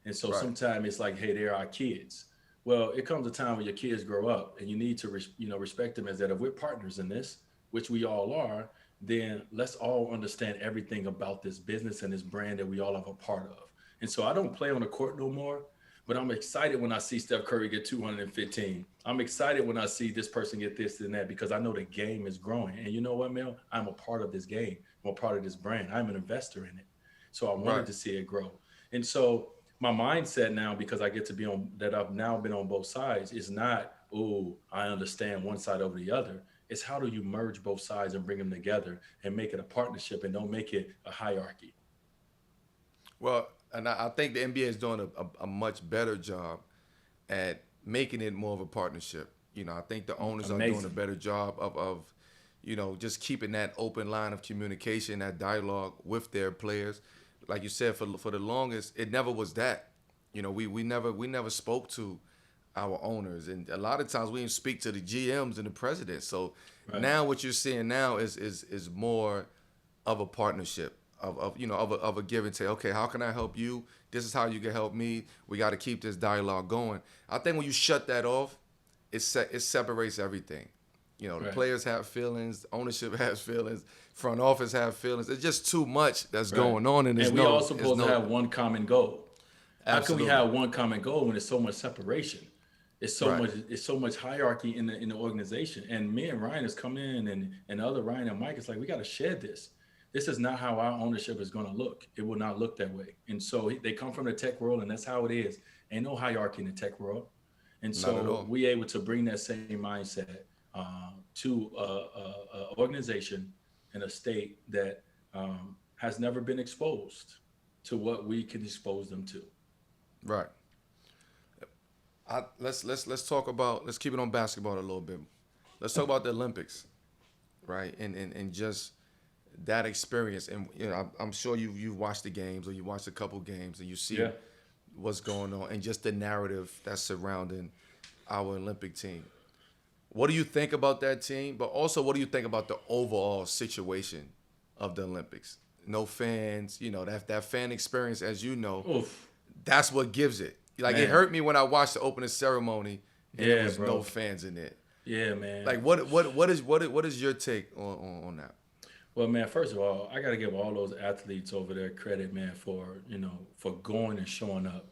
Speaker 2: And so
Speaker 1: Right.
Speaker 2: sometimes it's like, hey, they're our kids. Well, it comes a time when your kids grow up and you need to, respect them as that if we're partners in this, which we all are, then let's all understand everything about this business and this brand that we all have a part of. And so I don't play on the court no more, but I'm excited when I see Steph Curry get 215. I'm excited when I see this person get this and that, because I know the game is growing. And you know what, Mel? I'm a part of this game. I'm a part of this brand. I'm an investor in it. So I wanted
Speaker 1: Right.
Speaker 2: to see it grow. And so my mindset now, because I get to be on that, I've now been on both sides, is not, oh, I understand one side over the other. It's how do you merge both sides and bring them together and make it a partnership and don't make it a hierarchy.
Speaker 1: Well, and I think the NBA is doing a much better job at making it more of a partnership. I think the owners are doing a
Speaker 2: Amazing.
Speaker 1: better job of just keeping that open line of communication, that dialogue with their players. Like you said, for the longest, it never was that. We never spoke to our owners, and a lot of times we didn't speak to the GMs and the presidents. So
Speaker 2: Right.
Speaker 1: now what you're seeing now is more of a partnership of a give and take. Okay, how can I help you? This is how you can help me. We got to keep this dialogue going. I think when you shut that off, it separates everything. The
Speaker 2: Right.
Speaker 1: players have feelings, ownership has feelings, front office have feelings. It's just too much that's
Speaker 2: Right.
Speaker 1: going on, and
Speaker 2: And we all supposed to have one common goal. How can we
Speaker 1: absolutely
Speaker 2: have one common goal when there's so much separation?
Speaker 1: right,
Speaker 2: It's so much hierarchy in the organization. And me and Ryan has come in, and the other Ryan and Mike is like, we got to shed this. This is not how our ownership is going to look. It will not look that way. And so they come from the tech world, and that's how it is. Ain't no hierarchy in the tech world. And
Speaker 1: not at
Speaker 2: so
Speaker 1: all.
Speaker 2: we able to bring that same mindset to a organization in a state that has never been exposed to what we can expose them to.
Speaker 1: Right. Let's talk about, let's keep it on basketball a little bit. Let's talk about the Olympics, right? And just that experience. And I'm sure you've watched the games, or you watched a couple games, and you see
Speaker 2: Yeah.
Speaker 1: what's going on and just the narrative that's surrounding our Olympic team. What do you think about that team? But also, what do you think about the overall situation of the Olympics? No fans, that fan experience, as you know,
Speaker 2: Oof,
Speaker 1: that's what gives it. Like, it
Speaker 2: man.
Speaker 1: hurt me when I watched the opening ceremony and there
Speaker 2: Yeah,
Speaker 1: was
Speaker 2: bro.
Speaker 1: no fans in it.
Speaker 2: Yeah, man.
Speaker 1: Like, what is your take on that?
Speaker 2: Well, man, first of all, I got to give all those athletes over there credit, man, for going and showing up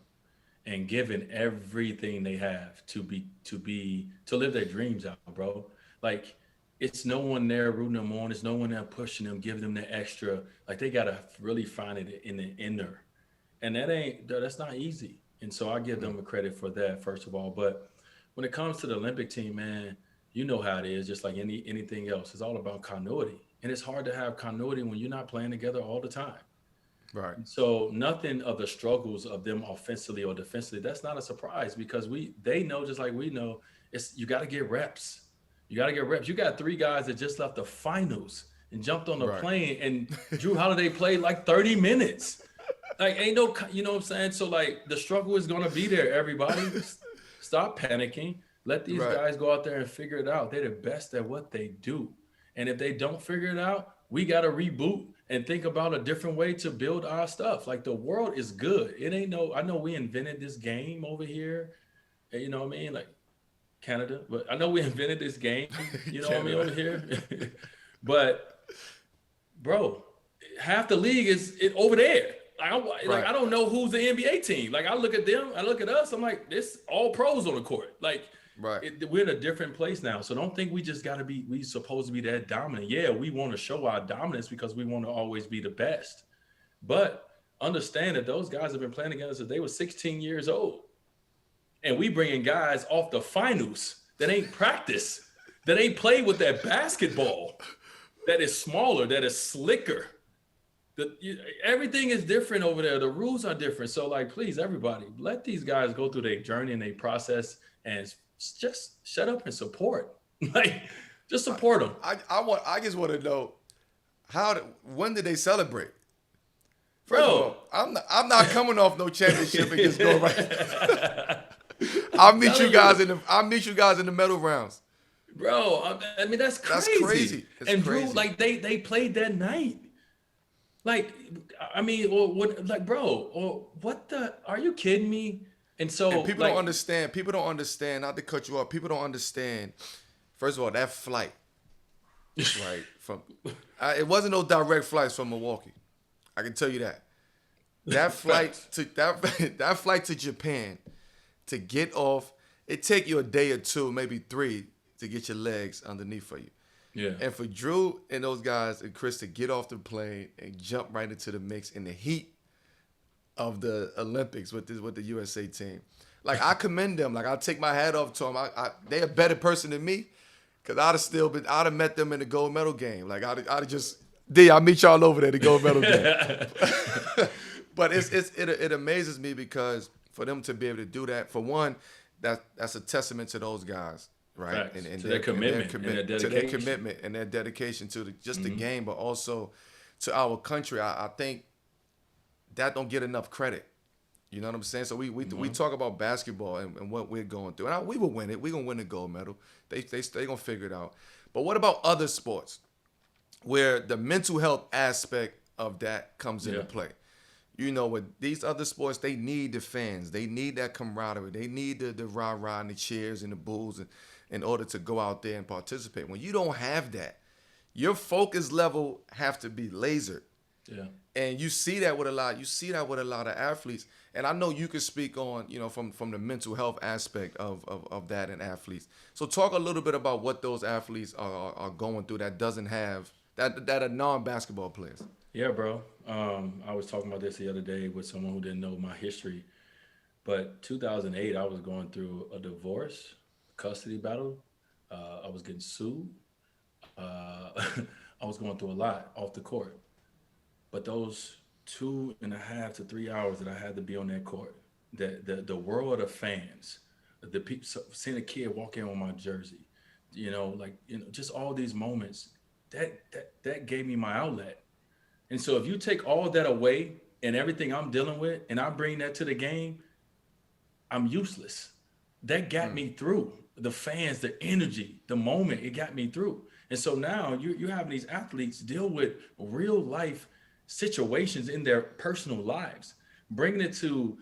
Speaker 2: and giving everything they have to live their dreams out, bro. Like, it's no one there rooting them on. It's no one there pushing them, giving them the extra. Like, they got to really find it in the inner. And that's not easy. And so I give them a credit for that, first of all. But when it comes to the Olympic team, man, you know how it is, just like anything else. It's all about continuity. And it's hard to have continuity when you're not playing together all the time.
Speaker 1: Right.
Speaker 2: So nothing of the struggles of them offensively or defensively, that's not a surprise, because they know, just like we know, you got to get reps. You got to get reps. You got three guys that just left the finals and jumped on the
Speaker 1: Right.
Speaker 2: plane, and Drew Holiday played like 30 minutes. Like, ain't no, you know what I'm saying? So, like, the struggle is going to be there, everybody. Stop panicking. Let these
Speaker 1: Right.
Speaker 2: guys go out there and figure it out. They're the best at what they do. And if they don't figure it out, we got to reboot and think about a different way to build our stuff. Like, the world is good. I know we invented this game over here. You know what I mean? Like, Canada. But I know we invented this game, you know what I mean, over here. But, bro, half the league is over there.
Speaker 1: Right.
Speaker 2: I don't know who's the NBA team. Like, I look at them, I look at us, I'm like, this all pros on the court. Like,
Speaker 1: Right.
Speaker 2: we're in a different place now. So don't think we just got to we supposed to be that dominant. Yeah, we want to show our dominance because we want to always be the best. But understand that those guys have been playing against us since they were 16 years old. And we bringing guys off the finals that ain't practiced, that ain't played with that basketball, that is smaller, that is slicker. Everything is different over there. The rules are different. So, like, please, everybody, let these guys go through their journey and their process and just shut up and support. Like, just support them.
Speaker 1: I just want to know when did they celebrate? First of
Speaker 2: Bro,
Speaker 1: all, I'm not coming off no championship and just go right. I'll meet you guys in the medal rounds.
Speaker 2: bro, I mean, that's crazy.
Speaker 1: That's crazy. It's
Speaker 2: and
Speaker 1: crazy.
Speaker 2: Drew, like, they played that night. Like, I mean, or what, like, bro, or what the, are you kidding me? And so,
Speaker 1: And people
Speaker 2: like,
Speaker 1: don't understand. People don't understand. Not to cut you off. People don't understand. First of all, that flight, right? It wasn't no direct flights from Milwaukee. I can tell you that. That flight to that flight to Japan to get off. It take you a day or two, maybe 3, to get your legs underneath for you.
Speaker 2: yeah.
Speaker 1: And for Drew and those guys and Chris to get off the plane and jump right into the mix in the heat of the Olympics with the USA team, like, I commend them. Like, I take my hat off to them. They a better person than me, cause I'd have met them in the gold medal game. Like, I'd have just I'll meet y'all over there, the gold medal game. But it amazes me because for them to be able to do that, for one, that's a testament to those guys. Right,
Speaker 2: Facts.
Speaker 1: and
Speaker 2: To their commitment and their
Speaker 1: to their
Speaker 2: dedication.
Speaker 1: commitment and their dedication to the game, but also to our country. I think that don't get enough credit. You know what I'm saying? So we talk about basketball and what we're going through, and we will win it. We're gonna win the gold medal. They gonna figure it out. But what about other sports where the mental health aspect of that comes into play? You know, with these other sports, they need the fans. They need that camaraderie. They need the rah-rah and the cheers and the boos in order to go out there and participate. When you don't have that, your focus level have to be lasered.
Speaker 2: Yeah.
Speaker 1: And you see that with a lot. You see that with a lot of athletes. And I know you can speak on, from the mental health aspect of that in athletes. So talk a little bit about what those athletes are going through that doesn't have that are non-basketball players.
Speaker 2: Yeah, bro. I was talking about this the other day with someone who didn't know my history. But 2008, I was going through a divorce, custody battle. I was getting sued. I was going through a lot off the court. But those 2.5 to 3 hours that I had to be on that court, the world of fans, the people, seeing a kid walk in on my jersey, just all these moments, that gave me my outlet. And so if you take all that away and everything I'm dealing with, and I bring that to the game, I'm useless. That got me through. The fans, the energy, the moment, it got me through. And so now you have these athletes deal with real life situations in their personal lives, bringing it to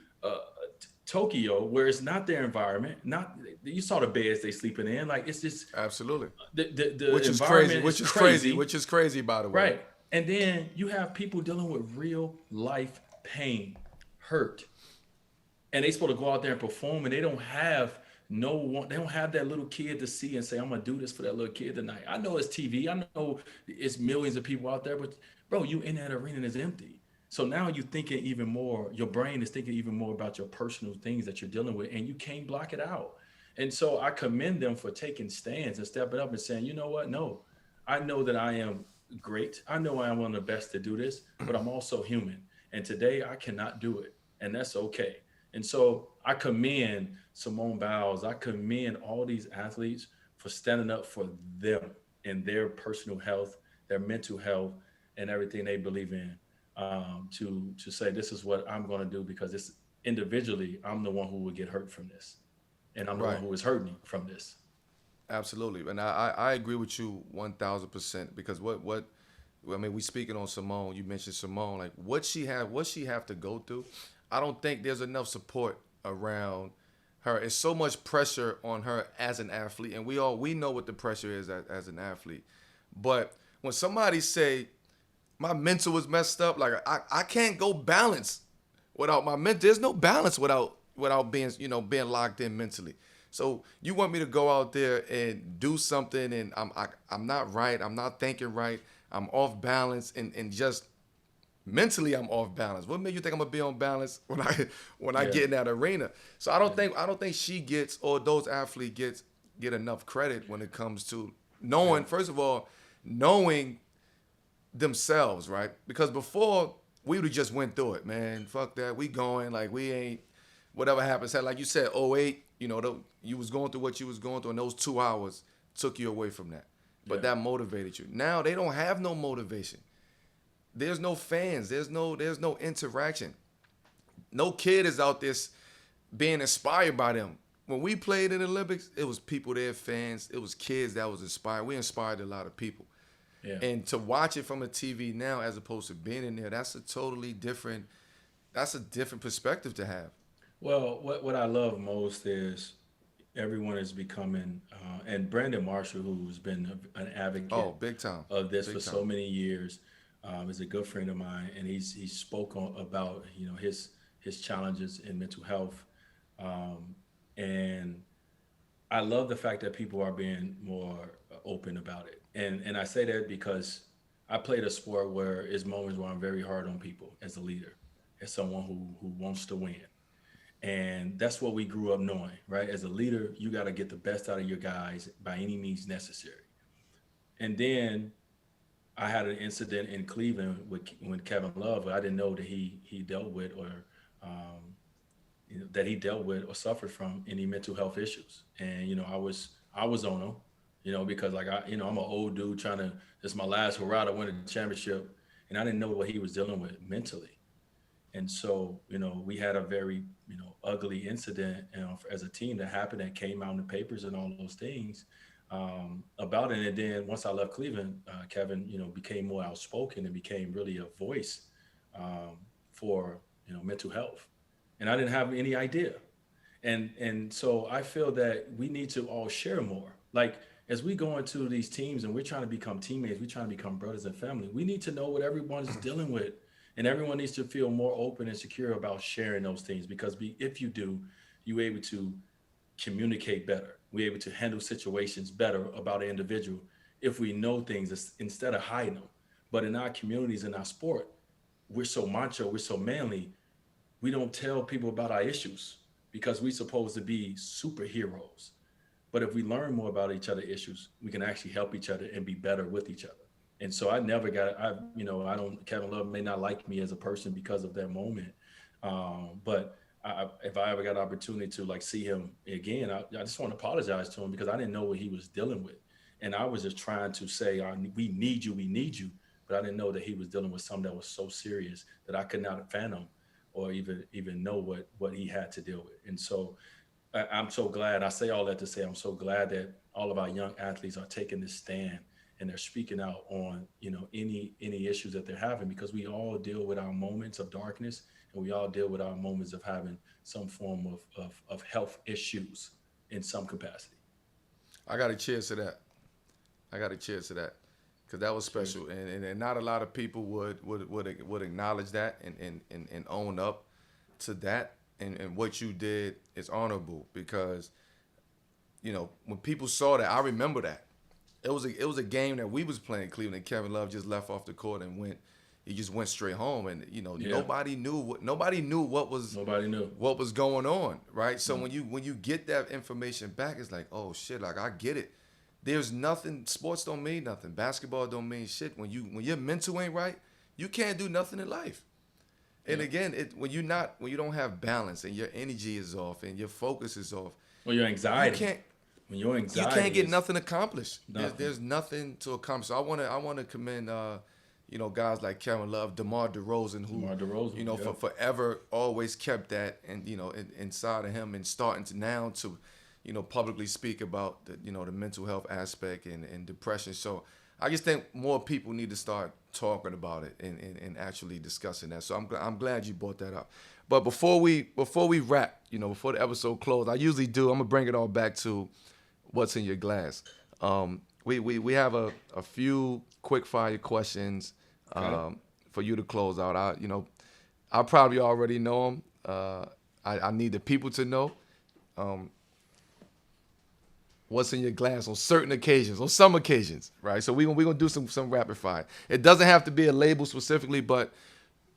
Speaker 2: Tokyo, where it's not their environment. You saw the beds they sleeping in. Like, it's just
Speaker 1: Absolutely.
Speaker 2: The
Speaker 1: Which is
Speaker 2: environment
Speaker 1: crazy. Which is crazy, by the way.
Speaker 2: Right. And then you have people dealing with real life pain, hurt, and they supposed to go out there and perform, and they don't have no one. They don't have that little kid to see and say, "I'm gonna do this for that little kid tonight." I know it's TV. I know it's millions of people out there, but bro, you in that arena and it's empty. So now you're thinking even more. Your brain is thinking even more about your personal things that you're dealing with, and you can't block it out. And so I commend them for taking stands and stepping up and saying, "You know what? No, I know that I am great. I know I am one of the best to do this, but I'm also human. And today I cannot do it. And that's okay." And so I commend Simone Biles. I commend all these athletes for standing up for them and their personal health, their mental health, and everything they believe in, to say, this is what I'm going to do, because this individually, I'm the one who will get hurt from this. And I'm the one who is hurting from this.
Speaker 1: Absolutely, and I agree with you 1,000%, because we speaking on Simone. You mentioned Simone, like what she have to go through. I don't think there's enough support around her. It's so much pressure on her as an athlete, and we know what the pressure is as an athlete. But when somebody say my mental was messed up, like I can't go balance without my mental. There's no balance without being locked in mentally. So you want me to go out there and do something, and I'm not right. I'm not thinking right. I'm off balance, and just mentally I'm off balance. What made you think I'm gonna be on balance when I get in that arena? So I don't think she gets, or those athletes get enough credit when it comes to knowing, first of all, knowing themselves, right? Because before we would have just went through it, man. Fuck that. We going, like we ain't, whatever happens. Like you said, '08. you was going through what you was going through, and those 2 hours took you away from that. But that motivated you. Now they don't have no motivation. There's no fans. There's no interaction. No kid is out there being inspired by them. When we played in the Olympics, it was people there, fans. It was kids that was inspired. We inspired a lot of people. Yeah. And to watch it from a TV now as opposed to being in there, that's a different perspective to have.
Speaker 2: Well, what I love most is everyone is becoming, and Brandon Marshall, who's been an advocate
Speaker 1: big time.
Speaker 2: Of this for so many years, is a good friend of mine, and he spoke about his challenges in mental health. And I love the fact that people are being more open about it. And I say that because I played a sport where it's moments where I'm very hard on people as a leader, as someone who wants to win. And that's what we grew up knowing, right? As a leader, you got to get the best out of your guys by any means necessary. And then I had an incident in Cleveland with Kevin Love, but I didn't know that he dealt with or suffered from any mental health issues. And, I was on him, because I'm an old dude this is my last hurrah to win a championship. And I didn't know what he was dealing with mentally. And so, we had a very, ugly incident, as a team that happened that came out in the papers and all those things about it. And then once I left Cleveland, Kevin, became more outspoken and became really a voice for, mental health. And I didn't have any idea. And so I feel that we need to all share more. Like, as we go into these teams and we're trying to become teammates, we're trying to become brothers and family, we need to know what everyone's dealing with. And everyone needs to feel more open and secure about sharing those things, because if you do, you're able to communicate better. We're able to handle situations better about an individual if we know things instead of hiding them. But in our communities, in our sport, we're so macho, we're so manly, we don't tell people about our issues because we're supposed to be superheroes. But if we learn more about each other's issues, we can actually help each other and be better with each other. And so Kevin Love may not like me as a person because of that moment. But if I ever got an opportunity to see him again, I just want to apologize to him because I didn't know what he was dealing with. And I was just trying to say, we need you. But I didn't know that he was dealing with something that was so serious that I could not fathom or even know what he had to deal with. And so I'm so glad, I say all that to say, I'm so glad that all of our young athletes are taking this stand and they're speaking out on, any issues that they're having, because we all deal with our moments of darkness and we all deal with our moments of having some form of health issues in some capacity.
Speaker 1: I got to cheers to that. Because that was special. And not a lot of people would acknowledge that and own up to that. And what you did is honorable, because, when people saw that, I remember that. It was a game that we was playing in Cleveland. Kevin Love just left off the court and he just went straight home, and nobody knew what was going on, right? So when you get that information back, it's like, oh shit, like I get it. There's nothing. Sports don't mean nothing. Basketball don't mean shit. When your mental ain't right, you can't do nothing in life. And again, when you don't have balance and your energy is off and your focus is off,
Speaker 2: or your anxiety.
Speaker 1: You can't get nothing accomplished. There's nothing to accomplish. So I want to commend guys like Kevin Love, DeMar DeRozan, who for forever always kept that and inside of him, and starting to now to publicly speak about the mental health aspect and depression. So I just think more people need to start talking about it and actually discussing that. So I'm glad you brought that up. But before we wrap, before the episode closes, I usually do. I'm gonna bring it all back to what's in your glass. We have a few quick fire questions for you to close out. I probably already know them. I need the people to know what's in your glass on certain occasions, on some occasions, right? So we're gonna do some rapid fire. It doesn't have to be a label specifically, but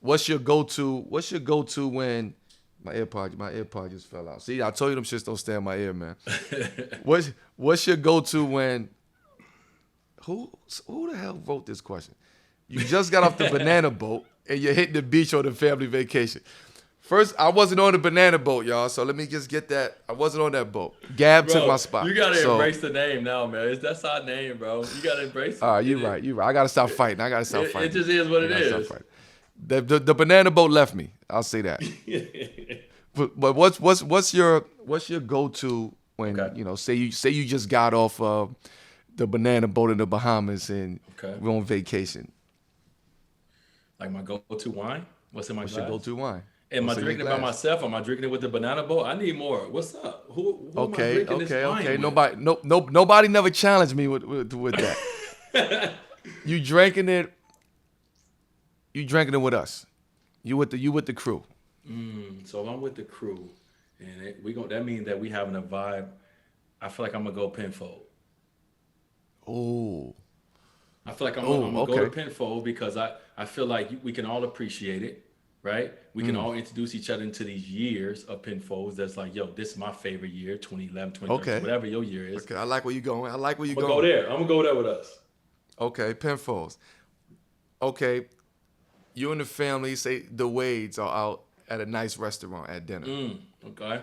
Speaker 1: what's your go-to when my AirPod just fell out. See, I told you them shits don't stay in my ear, man. What's your go-to when who the hell wrote this question? You just got off the banana boat and you're hitting the beach on a family vacation. First, I wasn't on the banana boat, y'all. So let me just get that. I wasn't on that boat. Gab took my spot.
Speaker 2: You gotta
Speaker 1: so,
Speaker 2: embrace the name now, man. That's our name, bro. You gotta embrace it.
Speaker 1: All right, you're right. I gotta stop fighting.
Speaker 2: It just is what it is.
Speaker 1: The banana boat left me. I'll say that. but what's your go-to when say you just got off the banana boat in the Bahamas and we're on vacation?
Speaker 2: Like my go-to wine? What's in my glass?
Speaker 1: What's your go-to wine?
Speaker 2: Am I drinking it by myself? Am I drinking it with the banana boat? I need more. What's up? Who am I drinking this wine with?
Speaker 1: Nobody never challenged me with that. You drinking it with us. You with the crew.
Speaker 2: So if I'm with the crew, and that means that we having a vibe. I feel like I'm gonna go Penfold.
Speaker 1: Oh.
Speaker 2: I feel like I'm gonna go to Penfold because I feel like we can all appreciate it, right? We can all introduce each other into these years of Penfolds. That's like, yo, this is my favorite year, 2011, 2013, whatever your year is.
Speaker 1: Okay, I like where you're going.
Speaker 2: I'm gonna go there. I'm gonna go there with us.
Speaker 1: Okay, Penfolds. Okay, you and the family, say the Wades are out at a nice restaurant at dinner.
Speaker 2: Okay.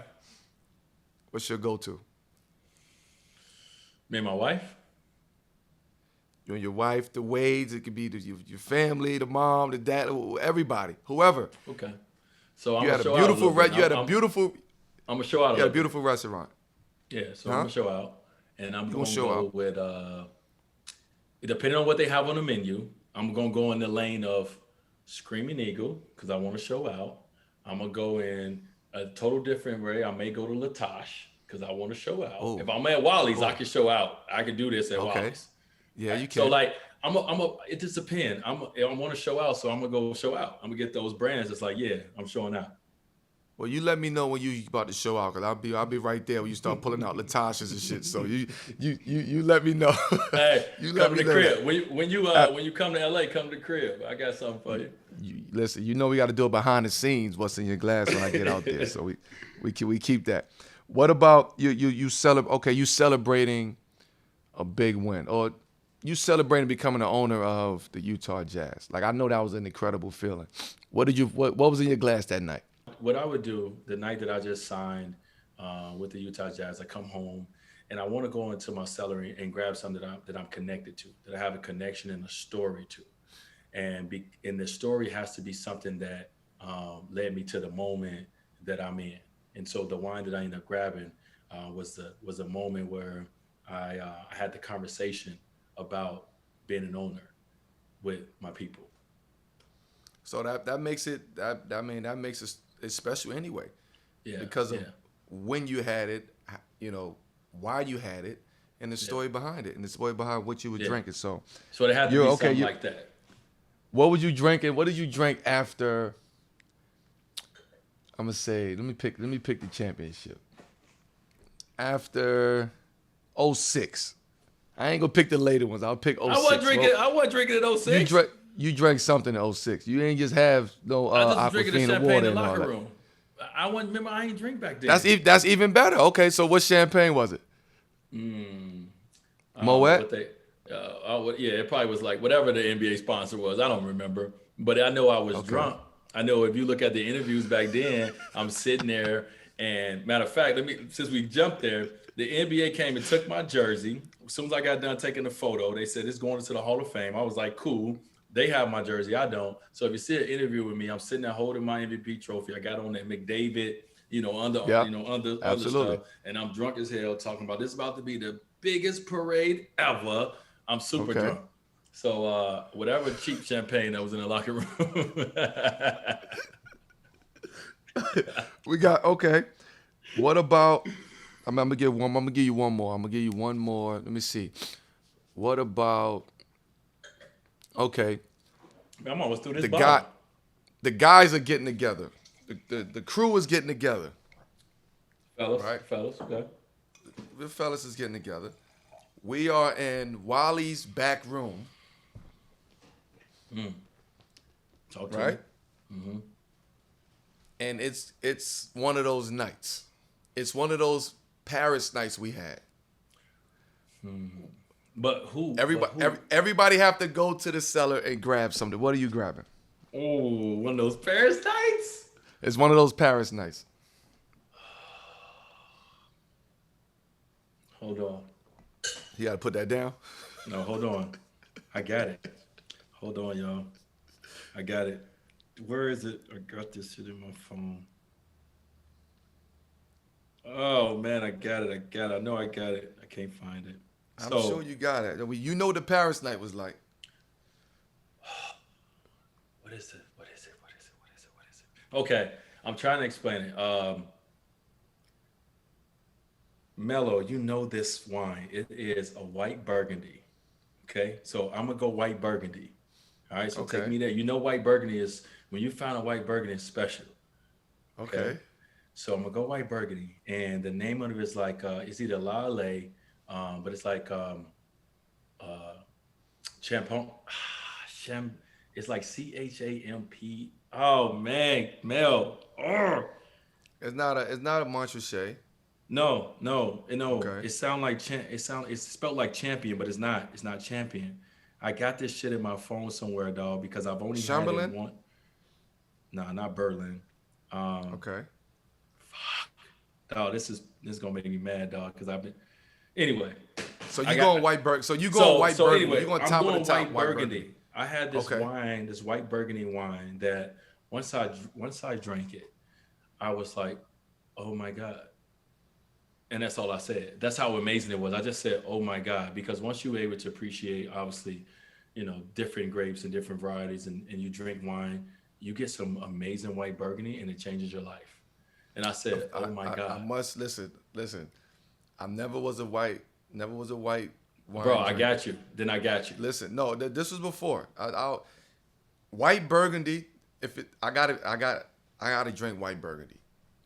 Speaker 1: What's your go-to?
Speaker 2: Me and my wife?
Speaker 1: You and your wife, the Wades. It could be your family, the mom, the dad, everybody, whoever.
Speaker 2: Okay. So I'm
Speaker 1: you had a beautiful. I'm gonna show out. You had a beautiful restaurant.
Speaker 2: Yeah. So I'm gonna show out, and I'm gonna go with depending on what they have on the menu. I'm gonna go in the lane of Screaming Eagle because I want to show out. I'm gonna go in a total different way. I may go to Latash because I want to show out.
Speaker 1: Oh.
Speaker 2: If I'm at Wally's, I can show out. I can do this at Wally's.
Speaker 1: Yeah, you can.
Speaker 2: So like, it just depends. I want to show out, so I'm gonna go show out. I'm gonna get those brands. It's like, yeah, I'm showing out.
Speaker 1: Well, you let me know when you about to show out, cause I'll be right there when you start pulling out Latasha's and shit. So you let me know.
Speaker 2: Hey, come to the crib. When you come to LA, come to the crib. I got something for you.
Speaker 1: Listen, we got to do it behind the scenes. What's in your glass when I get out there? So we keep that. What about you celebrate? Okay, you celebrating a big win, or you celebrating becoming the owner of the Utah Jazz? Like, I know that was an incredible feeling. What was in your glass that night?
Speaker 2: What I would do the night that I just signed with the Utah Jazz, I come home and I want to go into my cellar and grab something that I'm connected to, that I have a connection and a story to, and the story has to be something that led me to the moment that I'm in. And so the wine that I ended up grabbing was a moment where I had the conversation about being an owner with my people.
Speaker 1: So that makes it it's special anyway.
Speaker 2: Yeah.
Speaker 1: Because of when you had it, why you had it, and the story behind it, and the story behind what you were drinking. So
Speaker 2: it had to be something like that.
Speaker 1: What was you drinking? What did you drink after? I'm gonna say, let me pick the championship. After 06. I ain't gonna pick the later ones. I'll pick 06.
Speaker 2: I wasn't drinking in 06.
Speaker 1: You drank something in 06. You ain't just have no Aquafina water in the locker room.
Speaker 2: I ain't drink back then.
Speaker 1: That's even better. Okay, so what champagne was it? Moet?
Speaker 2: It probably was like whatever the NBA sponsor was. I don't remember, but I know I was drunk. I know if you look at the interviews back then, I'm sitting there, and matter of fact, since we jumped there, the NBA came and took my jersey. As soon as I got done taking the photo, they said it's going into the Hall of Fame. I was like, cool. They have my jersey, I don't. So if you see an interview with me, I'm sitting there holding my MVP trophy. I got on that McDavid, under stuff, and I'm drunk as hell talking about this about to be the biggest parade ever. I'm super drunk. So whatever cheap champagne that was in the locker room.
Speaker 1: We got What about? I'm gonna give you one more. Let me see. What about? Okay.
Speaker 2: I'm almost through this.
Speaker 1: The guys are getting together. The crew is getting together.
Speaker 2: Fellas,
Speaker 1: right?
Speaker 2: Okay.
Speaker 1: The fellas is getting together. We are in Wally's back room.
Speaker 2: Talk to
Speaker 1: right?
Speaker 2: me. Mm-hmm.
Speaker 1: And it's one of those nights. It's one of those Paris nights we had.
Speaker 2: But who?
Speaker 1: Everybody have to go to the cellar and grab something. What are you grabbing?
Speaker 2: Oh, one of those Paris nights?
Speaker 1: It's one of those Paris nights.
Speaker 2: Hold on.
Speaker 1: You got to put that down.
Speaker 2: No, hold on. I got it. Hold on, y'all. I got it. Where is it? I got this shit in my phone. Oh man, I got it. I know I got it. I can't find it.
Speaker 1: I'm sure you got it. You know what the Paris night was like.
Speaker 2: What is it? Okay, I'm trying to explain it. Mello, you know this wine. It is a white Burgundy. Okay, so I'm gonna go white Burgundy. All right, so take me there. You know white Burgundy is, when you find a white Burgundy, it's special.
Speaker 1: Okay.
Speaker 2: So I'm gonna go white Burgundy, and the name of it is like it's either Lale, but it's like Champagne. It's like CHAMP. Oh man, Mel. Ugh.
Speaker 1: It's not a Montrachet.
Speaker 2: No.
Speaker 1: Okay.
Speaker 2: It's spelled like champion, but it's not. It's not champion. I got this shit in my phone somewhere, dog, because I've only
Speaker 1: Chamberlain?
Speaker 2: had it one. Nah, not Berlin.
Speaker 1: Okay.
Speaker 2: Dog, this is gonna make me mad, dog, because I've been. Anyway.
Speaker 1: So you going white Burgundy? So you going white Burgundy?
Speaker 2: Anyway,
Speaker 1: you going
Speaker 2: I'm
Speaker 1: top
Speaker 2: going
Speaker 1: of the top
Speaker 2: white
Speaker 1: white
Speaker 2: Burgundy. I had this wine, this white Burgundy wine, that once I drank it, I was like, oh my God. And that's all I said. That's how amazing it was. I just said, oh my God, because once you're able to appreciate, obviously, different grapes and different varieties, and you drink wine, you get some amazing white Burgundy, and it changes your life. And I said, oh my God.
Speaker 1: I must listen. I never was a white wine
Speaker 2: Bro,
Speaker 1: drinker.
Speaker 2: I got you. Then I got you.
Speaker 1: Listen, no, this was before. White Burgundy. I gotta drink white Burgundy.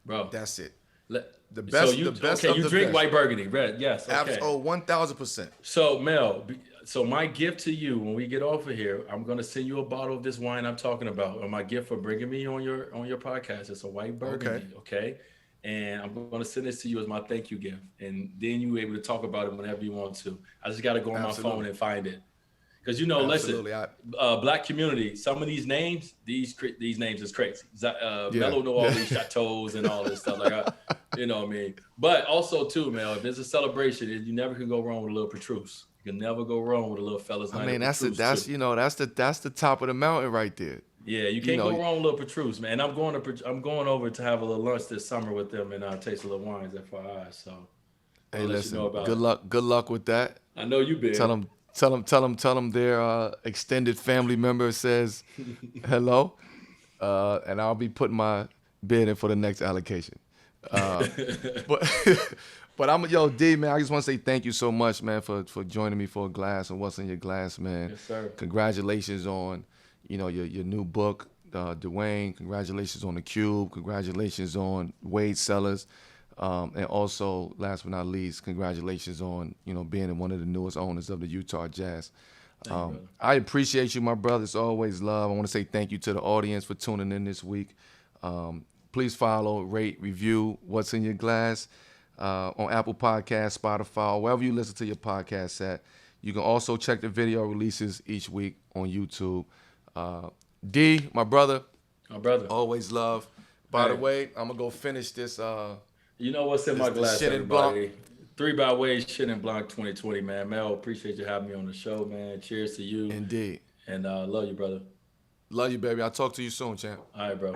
Speaker 2: Bro,
Speaker 1: That's it.
Speaker 2: the
Speaker 1: best-
Speaker 2: So you,
Speaker 1: the best
Speaker 2: okay,
Speaker 1: of
Speaker 2: you
Speaker 1: the
Speaker 2: drink
Speaker 1: best.
Speaker 2: white Burgundy, red? Yes. Okay.
Speaker 1: 1000%.
Speaker 2: So Mel, so my gift to you when we get off of here, I'm gonna send you a bottle of this wine I'm talking about, or my gift for bringing me on your podcast. It's a white Burgundy, okay? And I'm gonna send this to you as my thank you gift, and then you're able to talk about it whenever you want to. I just gotta go on my phone and find it, because listen, Black community, some of these names, these names is crazy. Mello know all these chateaus and all this stuff, you know what I mean. But also too, Mel, if there's a celebration, you never can go wrong with a little Petrus. You can never go wrong with a little fellas.
Speaker 1: I mean, that's the top of the mountain right there.
Speaker 2: Yeah, you can't go wrong with little Petrus, man. I'm going over to have a little lunch this summer with them and taste a little wines, FYI. So,
Speaker 1: hey, listen, good luck with that.
Speaker 2: I know you been.
Speaker 1: Tell them their extended family member says hello, and I'll be putting my bid in for the next allocation. But D, man, I just want to say thank you so much, man, for joining me for a glass of What's in Your Glass, man.
Speaker 2: Yes, sir.
Speaker 1: Congratulations on, your new book, Dwyane. Congratulations on the Cube. Congratulations on Wade Sellers. And also, last but not least, congratulations on, being one of the newest owners of the Utah Jazz. I appreciate you, my brother. It's always love. I want to say thank you to the audience for tuning in this week. Please follow, rate, review What's in Your Glass on Apple Podcasts, Spotify, wherever you listen to your podcast at. You can also check the video releases each week on YouTube. D, my brother. Always love. By the way, I'm going to go finish this.
Speaker 2: You know what's in my glass, everybody? 3 by Wade Chenin Blanc 2020, man. Mel, appreciate you having me on the show, man. Cheers to you.
Speaker 1: Indeed.
Speaker 2: And love you, brother.
Speaker 1: Love you, baby. I'll talk to you soon, champ.
Speaker 2: All right, bro.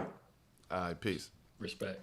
Speaker 1: All right, peace.
Speaker 2: Respect.